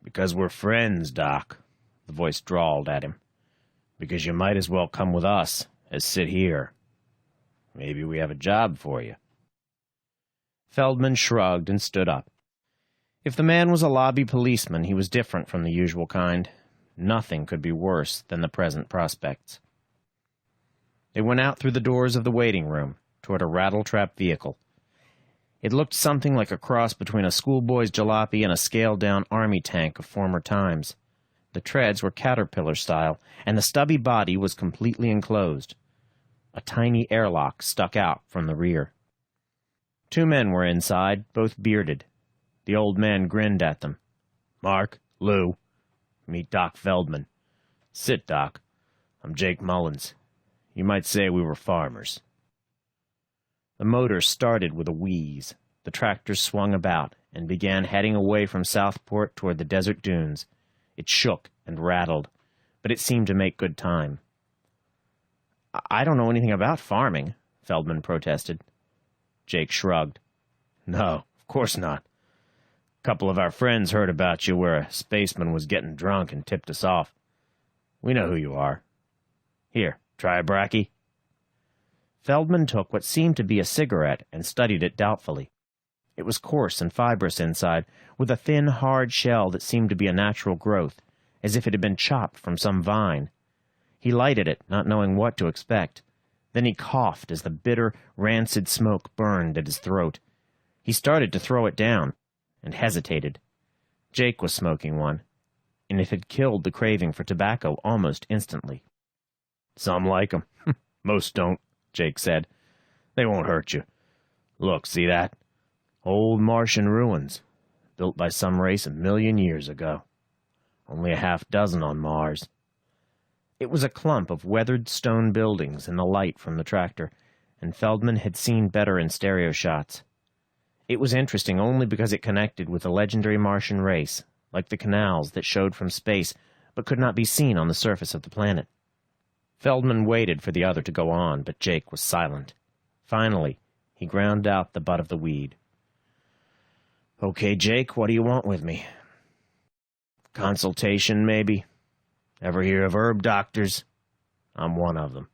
"Because we're friends, Doc," the voice drawled at him. "Because you might as well come with us as sit here. Maybe we have a job for you." Feldman shrugged and stood up. If the man was a lobby policeman, he was different from the usual kind. Nothing could be worse than the present prospects. They went out through the doors of the waiting room toward a rattletrap vehicle. It looked something like a cross between a schoolboy's jalopy and a scaled-down army tank of former times. The treads were caterpillar style, and the stubby body was completely enclosed. A tiny airlock stuck out from the rear. 2 men were inside, both bearded. The old man grinned at them. "Mark, Lou, meet Doc Feldman. Sit, Doc. I'm Jake Mullins. You might say we were farmers." The motor started with a wheeze. The tractor swung about and began heading away from Southport toward the desert dunes. It shook and rattled, but it seemed to make good time. "I don't know anything about farming," Feldman protested. Jake shrugged. "No, of course not. A couple of our friends heard about you where a spaceman was getting drunk and tipped us off. We know who you are. Here, try a bracky." Feldman took what seemed to be a cigarette and studied it doubtfully. It was coarse and fibrous inside, with a thin, hard shell that seemed to be a natural growth, as if it had been chopped from some vine. He lighted it, not knowing what to expect. Then he coughed as the bitter, rancid smoke burned at his throat. He started to throw it down, and hesitated. Jake was smoking one, and it had killed the craving for tobacco almost instantly. "Some like 'em. Most don't," Jake said. "They won't hurt you. Look, see that? Old Martian ruins, built by some race 1,000,000 years ago. Only a half dozen on Mars." It was a clump of weathered stone buildings in the light from the tractor, and Feldman had seen better in stereo shots. It was interesting only because it connected with the legendary Martian race, like the canals that showed from space but could not be seen on the surface of the planet. Feldman waited for the other to go on, but Jake was silent. Finally, he ground out the butt of the weed. "Okay, Jake, what do you want with me?" "Consultation, maybe. Ever hear of herb doctors? I'm one of them."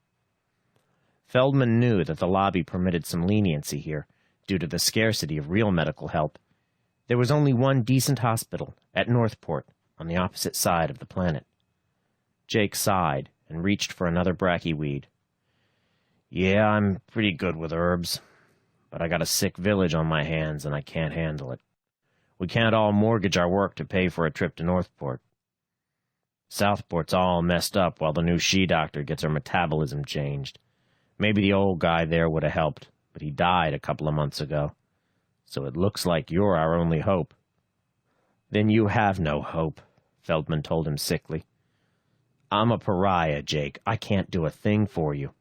Feldman knew that the lobby permitted some leniency here, due to the scarcity of real medical help. There was only one decent hospital, at Northport, on the opposite side of the planet. Jake sighed and reached for another bracky weed. "Yeah, I'm pretty good with herbs, but I got a sick village on my hands and I can't handle it. We can't all mortgage our work to pay for a trip to Northport. Southport's all messed up while the new she-doctor gets her metabolism changed. Maybe the old guy there would have helped, but he died a couple of months ago. So it looks like you're our only hope." "Then you have no hope," Feldman told him sickly. "I'm a pariah, Jake. I can't do a thing for you."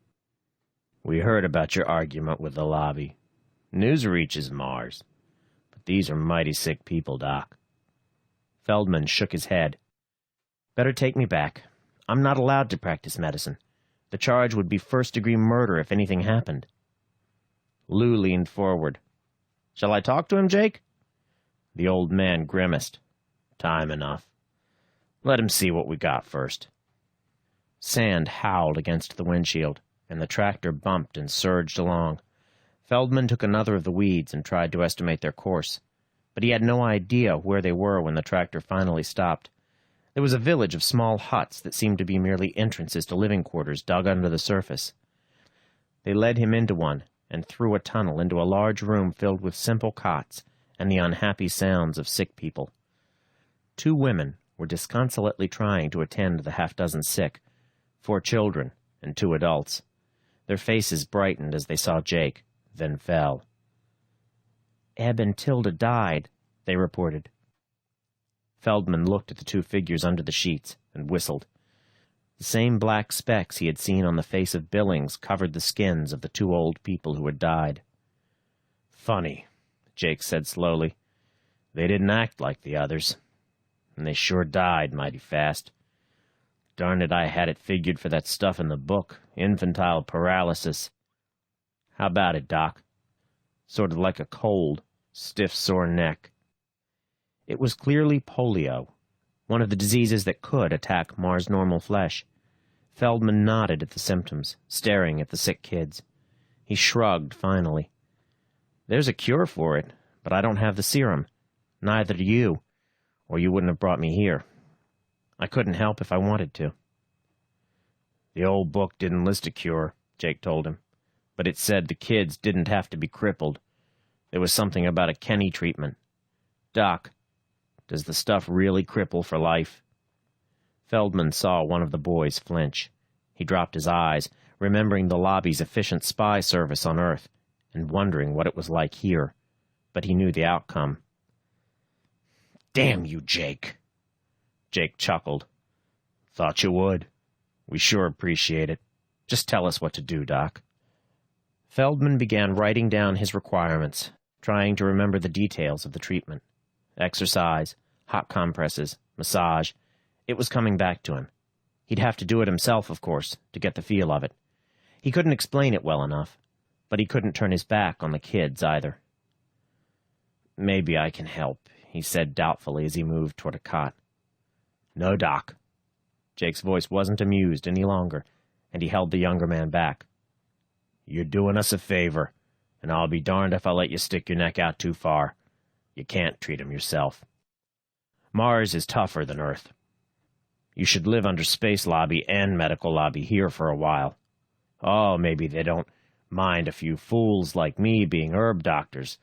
"We heard about your argument with the lobby. News reaches Mars. But these are mighty sick people, Doc." Feldman shook his head. "Better take me back. I'm not allowed to practice medicine. The charge would be first-degree murder if anything happened." Lou leaned forward. "Shall I talk to him, Jake?" The old man grimaced. "Time enough. Let him see what we got first."
Sand howled against the windshield, and the tractor bumped and surged along. Feldman took another of the weeds and tried to estimate their course, but he had no idea where they were when the tractor finally stopped. There was a village of small huts that seemed to be merely entrances to living quarters dug under the surface. They led him into one and through a tunnel into a large room filled with simple cots and the unhappy sounds of sick people. 2 women were disconsolately trying to attend to the half-dozen sick, 4 children and 2 adults. Their faces brightened as they saw Jake, then fell. "Eb and Tilda died," they reported. Feldman looked at the 2 figures under the sheets and whistled. The same black specks he had seen on the face of Billings covered the skins of the 2 old people who had died. "Funny," Jake said slowly. "They didn't act like the others. And they sure died mighty fast. Darn it, I had it figured for that stuff in the book, infantile paralysis. How about it, Doc? Sort of like a cold, stiff, sore neck." It was clearly polio, one of the diseases that could attack Mars-normal flesh. Feldman nodded at the symptoms, staring at the sick kids. He shrugged finally. "There's a cure for it, but I don't have the serum. Neither do you, or you wouldn't have brought me here. I couldn't help if I wanted to." "The old book didn't list a cure," Jake told him, "but it said the kids didn't have to be crippled. There was something about a Kenny treatment. Doc, does the stuff really cripple for life?" Feldman saw one of the boys flinch. He dropped his eyes, remembering the lobby's efficient spy service on Earth, and wondering what it was like here. But he knew the outcome. "Damn you, Jake." Jake chuckled. "Thought you would. We sure appreciate it. Just tell us what to do, Doc." Feldman began writing down his requirements, trying to remember the details of the treatment. Exercise, hot compresses, massage. It was coming back to him. He'd have to do it himself, of course, to get the feel of it. He couldn't explain it well enough, but he couldn't turn his back on the kids either. "Maybe I can help," he said doubtfully as he moved toward a cot. "No, Doc." Jake's voice wasn't amused any longer, and he held the younger man back. "You're doing us a favor, and I'll be darned if I'll let you stick your neck out too far. You can't treat him yourself. Mars is tougher than Earth. You should live under space lobby and medical lobby here for a while. Oh, maybe they don't mind a few fools like me being herb doctors,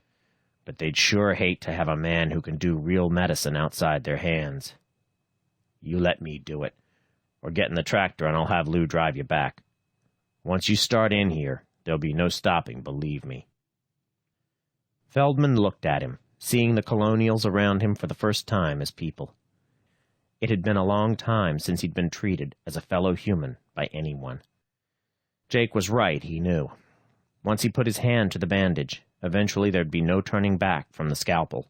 but they'd sure hate to have a man who can do real medicine outside their hands. You let me do it, or get in the tractor and I'll have Lou drive you back. Once you start in here, there'll be no stopping, believe me." Feldman looked at him, seeing the colonials around him for the first time as people. It had been a long time since he'd been treated as a fellow human by anyone. Jake was right, he knew. Once he put his hand to the bandage, eventually there'd be no turning back from the scalpel.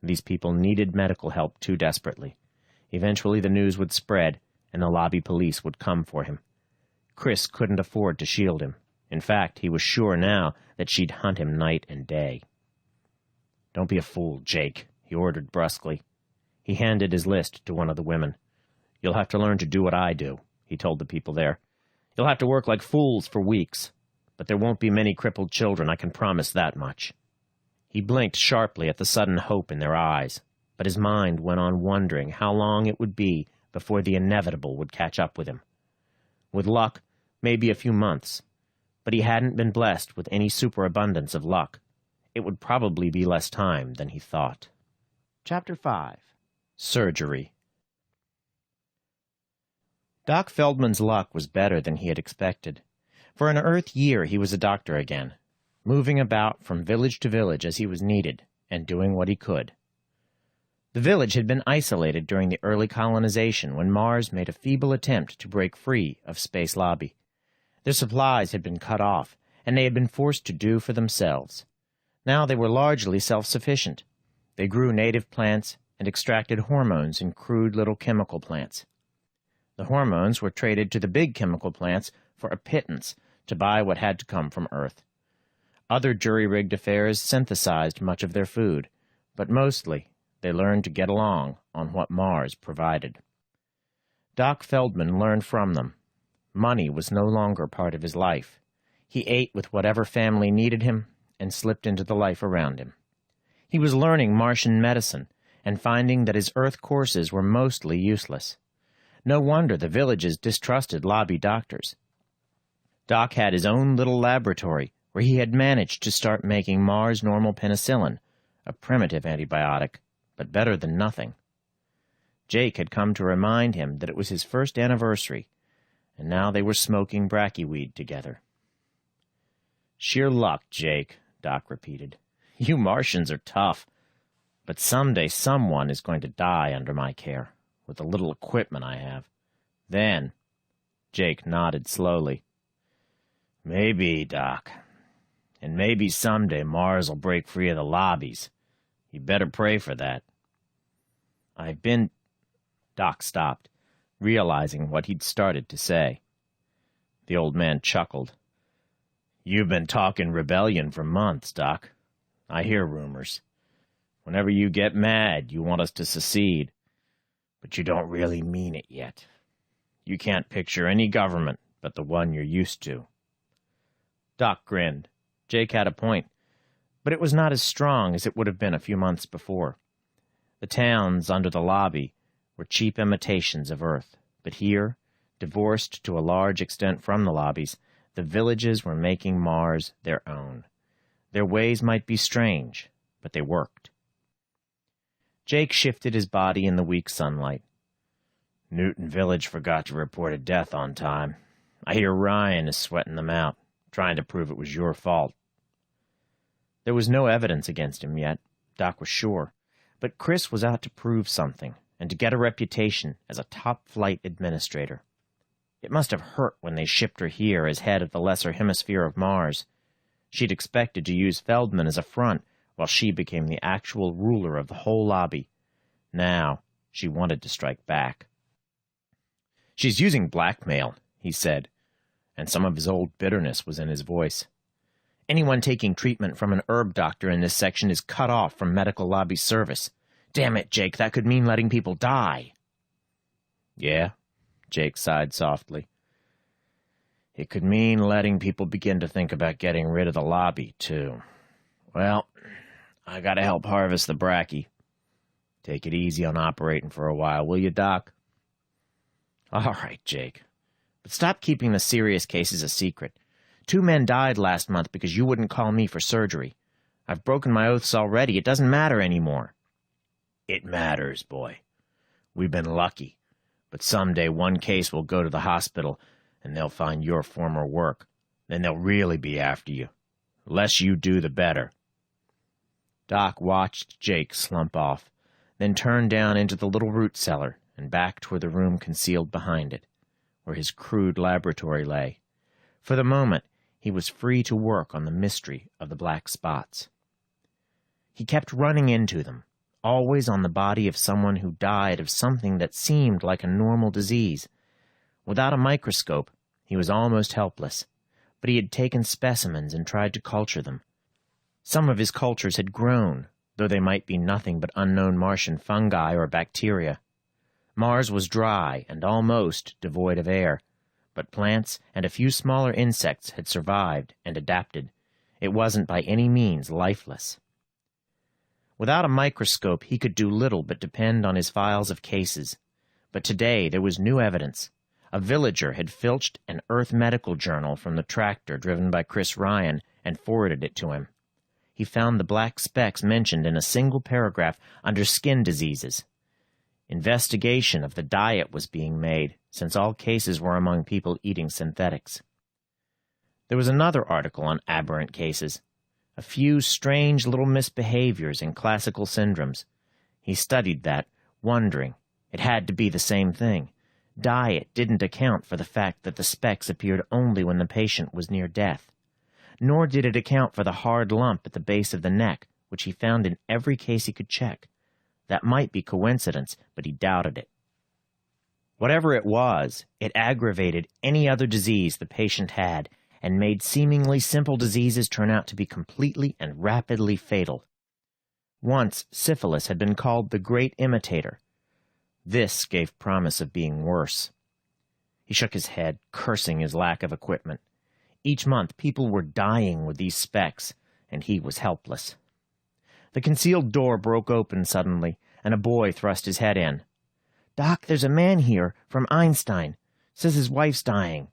These people needed medical help too desperately. Eventually the news would spread, and the lobby police would come for him. Chris couldn't afford to shield him. In fact, he was sure now that she'd hunt him night and day. "Don't be a fool, Jake," he ordered brusquely. He handed his list to one of the women. "You'll have to learn to do what I do," he told the people there. "You'll have to work like fools for weeks, but there won't be many crippled children, I can promise that much." He blinked sharply at the sudden hope in their eyes, but his mind went on wondering how long it would be before the inevitable would catch up with him. With luck, maybe a few months, but he hadn't been blessed with any superabundance of luck. It would probably be less time than he thought. Chapter 5. Surgery. Doc Feldman's luck was better than he had expected. For an Earth year, he was a doctor again, moving about from village to village as he was needed, and doing what he could. The village had been isolated during the early colonization when Mars made a feeble attempt to break free of Space Lobby. Their supplies had been cut off, and they had been forced to do for themselves. Now they were largely self-sufficient. They grew native plants and extracted hormones in crude little chemical plants. The hormones were traded to the big chemical plants for a pittance to buy what had to come from Earth. Other jury-rigged affairs synthesized much of their food, but mostly they learned to get along on what Mars provided. Doc Feldman learned from them. Money was no longer part of his life. He ate with whatever family needed him and slipped into the life around him. He was learning Martian medicine and finding that his Earth courses were mostly useless. No wonder the villages distrusted lobby doctors. Doc had his own little laboratory where he had managed to start making Mars normal penicillin, a primitive antibiotic, but better than nothing. Jake had come to remind him that it was his first anniversary, and now they were smoking brachyweed together. "Sheer luck, Jake," Doc repeated. "You Martians are tough, but someday someone is going to die under my care, with the little equipment I have. Then," Jake nodded slowly, "maybe, Doc. And maybe someday Mars will break free of the lobbies. You better pray for that." "I've been—" Doc stopped, realizing what he'd started to say. The old man chuckled. "You've been talking rebellion for months, Doc. I hear rumors. Whenever you get mad, you want us to secede. But you don't really mean it yet. You can't picture any government but the one you're used to." Doc grinned. Jake had a point, but it was not as strong as it would have been a few months before. The towns under the lobby were cheap imitations of Earth, but here, divorced to a large extent from the lobbies, the villages were making Mars their own. Their ways might be strange, but they worked. Jake shifted his body in the weak sunlight. "Newton Village forgot to report a death on time. I hear Ryan is sweating them out, trying to prove it was your fault." There was no evidence against him yet, Doc was sure, but Chris was out to prove something and to get a reputation as a top-flight administrator. It must have hurt when they shipped her here as head of the lesser hemisphere of Mars. She'd expected to use Feldman as a front while she became the actual ruler of the whole lobby. Now, she wanted to strike back. "She's using blackmail," he said, and some of his old bitterness was in his voice. "Anyone taking treatment from an herb doctor in this section is cut off from medical lobby service. Damn it, Jake, that could mean letting people die." "Yeah," Jake sighed softly. "It could mean letting people begin to think about getting rid of the lobby, too. Well, I gotta help harvest the brachy. Take it easy on operating for a while, will you, Doc?" "All right, Jake. But stop keeping the serious cases a secret. 2 men died last month because you wouldn't call me for surgery. I've broken my oaths already. It doesn't matter anymore." "It matters, boy. We've been lucky. But someday one case will go to the hospital, and they'll find your former work. Then they'll really be after you. The less you do, the better." Doc watched Jake slump off, then turned down into the little root cellar and back toward the room concealed behind it, where his crude laboratory lay. For the moment, he was free to work on the mystery of the black spots. He kept running into them, always on the body of someone who died of something that seemed like a normal disease. Without a microscope, he was almost helpless, but he had taken specimens and tried to culture them. Some of his cultures had grown, though they might be nothing but unknown Martian fungi or bacteria. Mars was dry and almost devoid of air, but plants and a few smaller insects had survived and adapted. It wasn't by any means lifeless. Without a microscope, he could do little but depend on his files of cases. But today there was new evidence. A villager had filched an Earth medical journal from the tractor driven by Chris Ryan and forwarded it to him. He found the black specks mentioned in a single paragraph under skin diseases. Investigation of the diet was being made, since all cases were among people eating synthetics. There was another article on aberrant cases, a few strange little misbehaviors and classical syndromes. He studied that, wondering. It had to be the same thing. Diet didn't account for the fact that the specks appeared only when the patient was near death. Nor did it account for the hard lump at the base of the neck, which he found in every case he could check. That might be coincidence, but he doubted it. Whatever it was, it aggravated any other disease the patient had and made seemingly simple diseases turn out to be completely and rapidly fatal. Once, syphilis had been called the great imitator, This gave promise of being worse. He shook his head, cursing his lack of equipment. Each month, people were dying with these specs, and he was helpless. The concealed door broke open suddenly, and a boy thrust his head in. "Doc, there's a man here from Einstein. Says his wife's dying."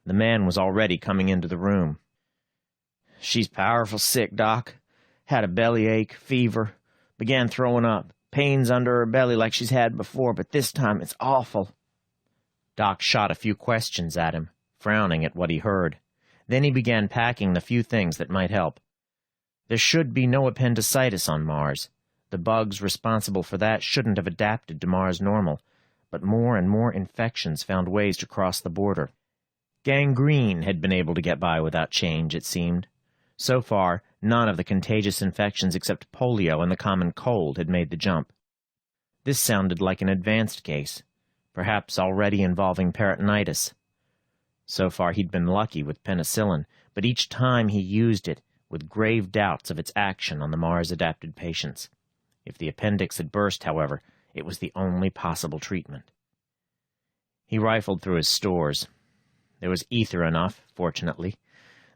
The man was already coming into the room. "She's powerful sick, Doc. Had a bellyache, fever, began throwing up, pains under her belly like she's had before, but this time it's awful." Doc shot a few questions at him, frowning at what he heard. Then he began packing the few things that might help. There should be no appendicitis on Mars. The bugs responsible for that shouldn't have adapted to Mars normal, but more and more infections found ways to cross the border. Gangrene had been able to get by without change, it seemed. So far, none of the contagious infections except polio and the common cold had made the jump. This sounded like an advanced case, perhaps already involving peritonitis. So far he'd been lucky with penicillin, but each time he used it, with grave doubts of its action on the Mars-adapted patients. If the appendix had burst, however, it was the only possible treatment. He rifled through his stores. There was ether enough, fortunately.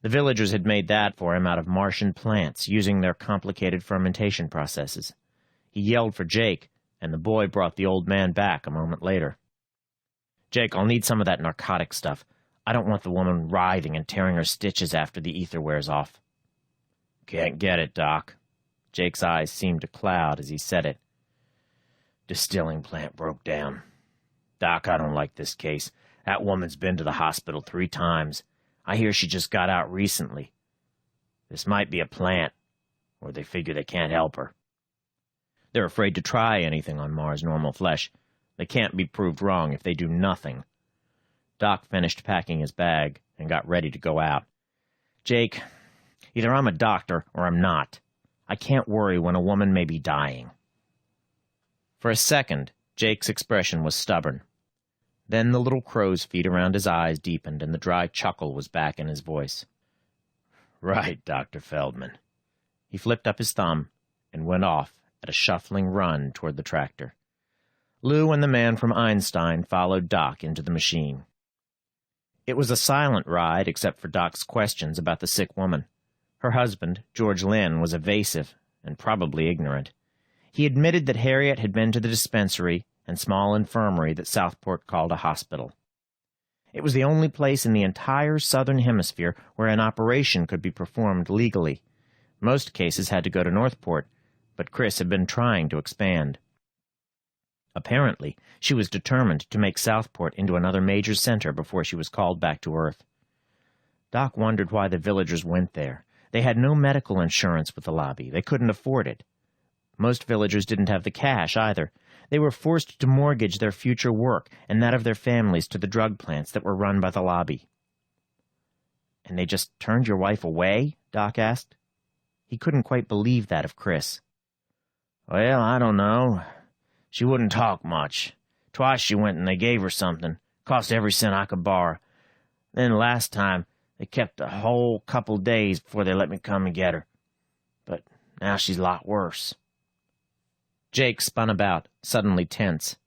The villagers had made that for him out of Martian plants, using their complicated fermentation processes. He yelled for Jake, and the boy brought the old man back a moment later. "Jake, I'll need some of that narcotic stuff. I don't want the woman writhing and tearing her stitches after the ether wears off." "Can't get it, Doc." Jake's eyes seemed to cloud as he said it. "Distilling plant broke down. Doc, I don't like this case. That woman's been to the hospital 3 times. I hear she just got out recently. This might be a plant, or they figure they can't help her. They're afraid to try anything on Mars normal flesh. They can't be proved wrong if they do nothing." Doc finished packing his bag and got ready to go out. "Jake, either I'm a doctor or I'm not. I can't worry when a woman may be dying." For a second, Jake's expression was stubborn. Then the little crow's feet around his eyes deepened, and the dry chuckle was back in his voice. "Right, Dr. Feldman." He flipped up his thumb and went off at a shuffling run toward the tractor. Lou and the man from Einstein followed Doc into the machine. It was a silent ride except for Doc's questions about the sick woman. Her husband, George Lynn, was evasive and probably ignorant. He admitted that Harriet had been to the dispensary and small infirmary that Southport called a hospital. It was the only place in the entire southern hemisphere where an operation could be performed legally. Most cases had to go to Northport, but Chris had been trying to expand. Apparently, she was determined to make Southport into another major center before she was called back to Earth. Doc wondered why the villagers went there. They had no medical insurance with the lobby. They couldn't afford it. Most villagers didn't have the cash either. They were forced to mortgage their future work and that of their families to the drug plants that were run by the lobby. "And they just turned your wife away?" Doc asked. He couldn't quite believe that of Chris. "Well, I don't know. She wouldn't talk much. Twice she went and they gave her something. Cost every cent I could borrow. Then last time, they kept a whole couple days before they let me come and get her. But now she's a lot worse." Jake spun about, suddenly tense.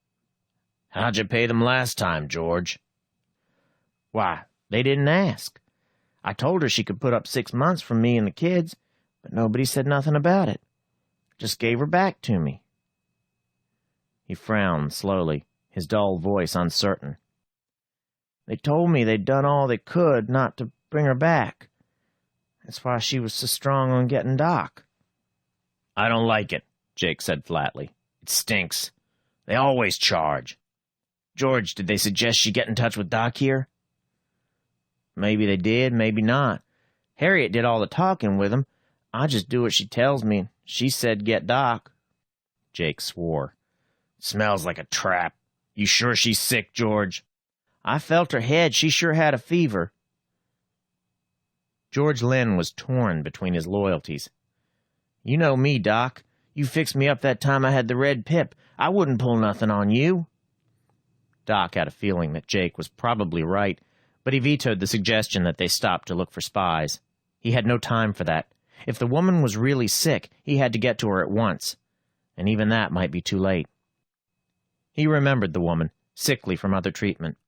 "How'd you pay them last time, George?" "Why, they didn't ask. I told her she could put up 6 months from me and the kids, but nobody said nothing about it. Just gave her back to me." He frowned slowly, his dull voice uncertain. "They told me they'd done all they could not to bring her back. That's why she was so strong on getting Doc." "I don't like it," Jake said flatly. "It stinks. They always charge. George, did they suggest she get in touch with Doc here?" "Maybe they did, maybe not. Harriet did all the talking with him. I just do what she tells me. She said get Doc." Jake swore. "Smells like a trap. You sure she's sick, George?" "I felt her head. She sure had a fever." George Lynn was torn between his loyalties. "You know me, Doc. You fixed me up that time I had the red pip. I wouldn't pull nothing on you." Doc had a feeling that Jake was probably right, but he vetoed the suggestion that they stop to look for spies. He had no time for that. If the woman was really sick, he had to get to her at once, and even that might be too late. He remembered the woman, sickly from other treatment.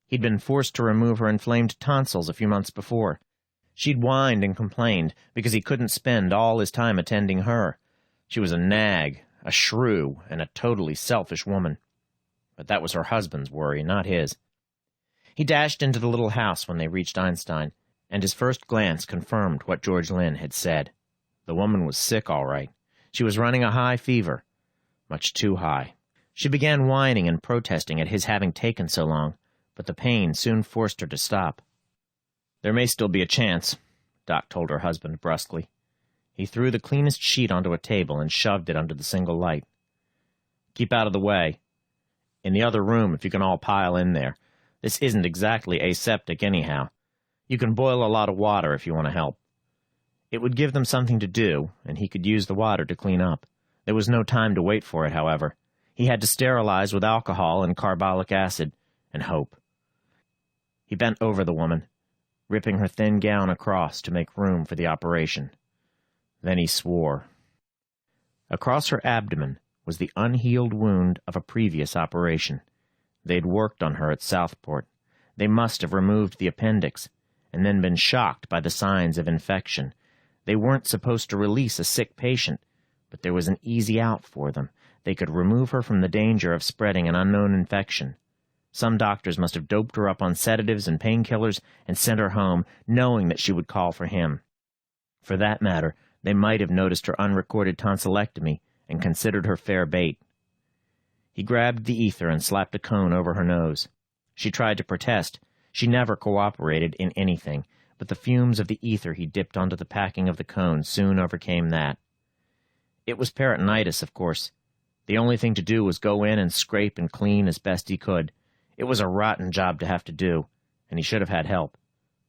He'd been forced to remove her inflamed tonsils a few months before. She'd whined and complained because he couldn't spend all his time attending her. She was a nag, a shrew, and a totally selfish woman. But that was her husband's worry, not his. He dashed into the little house when they reached Einstein, and his first glance confirmed what George Lynn had said. The woman was sick, all right. She was running a high fever. Much too high. She began whining and protesting at his having taken so long, but the pain soon forced her to stop. "There may still be a chance," Doc told her husband brusquely. He threw the cleanest sheet onto a table and shoved it under the single light. "Keep out of the way. In the other room, if you can all pile in there. This isn't exactly aseptic anyhow. You can boil a lot of water if you want to help." It would give them something to do, and he could use the water to clean up. There was no time to wait for it, however. He had to sterilize with alcohol and carbolic acid, and hope. He bent over the woman, ripping her thin gown across to make room for the operation. Then he swore. Across her abdomen was the unhealed wound of a previous operation. They'd worked on her at Southport. They must have removed the appendix, and then been shocked by the signs of infection. They weren't supposed to release a sick patient, but there was an easy out for them. They could remove her from the danger of spreading an unknown infection. Some doctors must have doped her up on sedatives and painkillers and sent her home, knowing that she would call for him. For that matter, they might have noticed her unrecorded tonsillectomy and considered her fair bait. He grabbed the ether and slapped a cone over her nose. She tried to protest. She never cooperated in anything, but the fumes of the ether he dipped onto the packing of the cone soon overcame that. It was peritonitis, of course. The only thing to do was go in and scrape and clean as best he could. It was a rotten job to have to do, and he should have had help.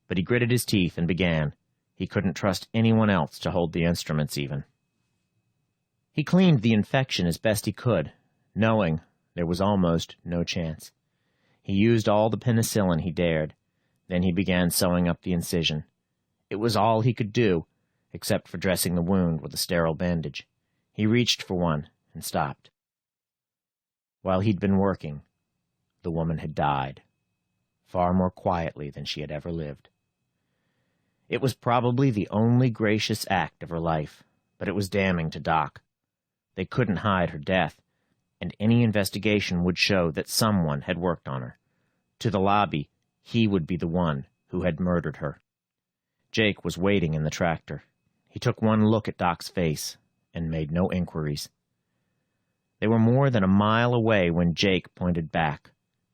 But he gritted his teeth and began. He couldn't trust anyone else to hold the instruments, even. He cleaned the infection as best he could, knowing there was almost no chance. He used all the penicillin he dared. Then he began sewing up the incision. It was all he could do, except for dressing the wound with a sterile bandage. He reached for one and stopped. While he'd been working, the woman had died, far more quietly than she had ever lived. It was probably the only gracious act of her life, but it was damning to Doc. They couldn't hide her death, and any investigation would show that someone had worked on her. To the lobby, he would be the one who had murdered her. Jake was waiting in the tractor. He took one look at Doc's face and made no inquiries. They were more than a mile away when Jake pointed back.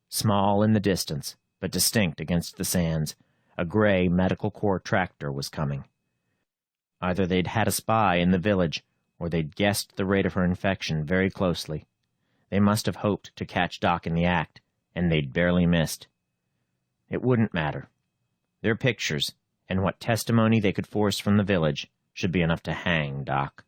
Small in the distance, but distinct against the sands, a gray Medical Corps tractor was coming. Either they'd had a spy in the village, or they'd guessed the rate of her infection very closely. They must have hoped to catch Doc in the act, and they'd barely missed. It wouldn't matter. Their pictures, and what testimony they could force from the village, should be enough to hang Doc.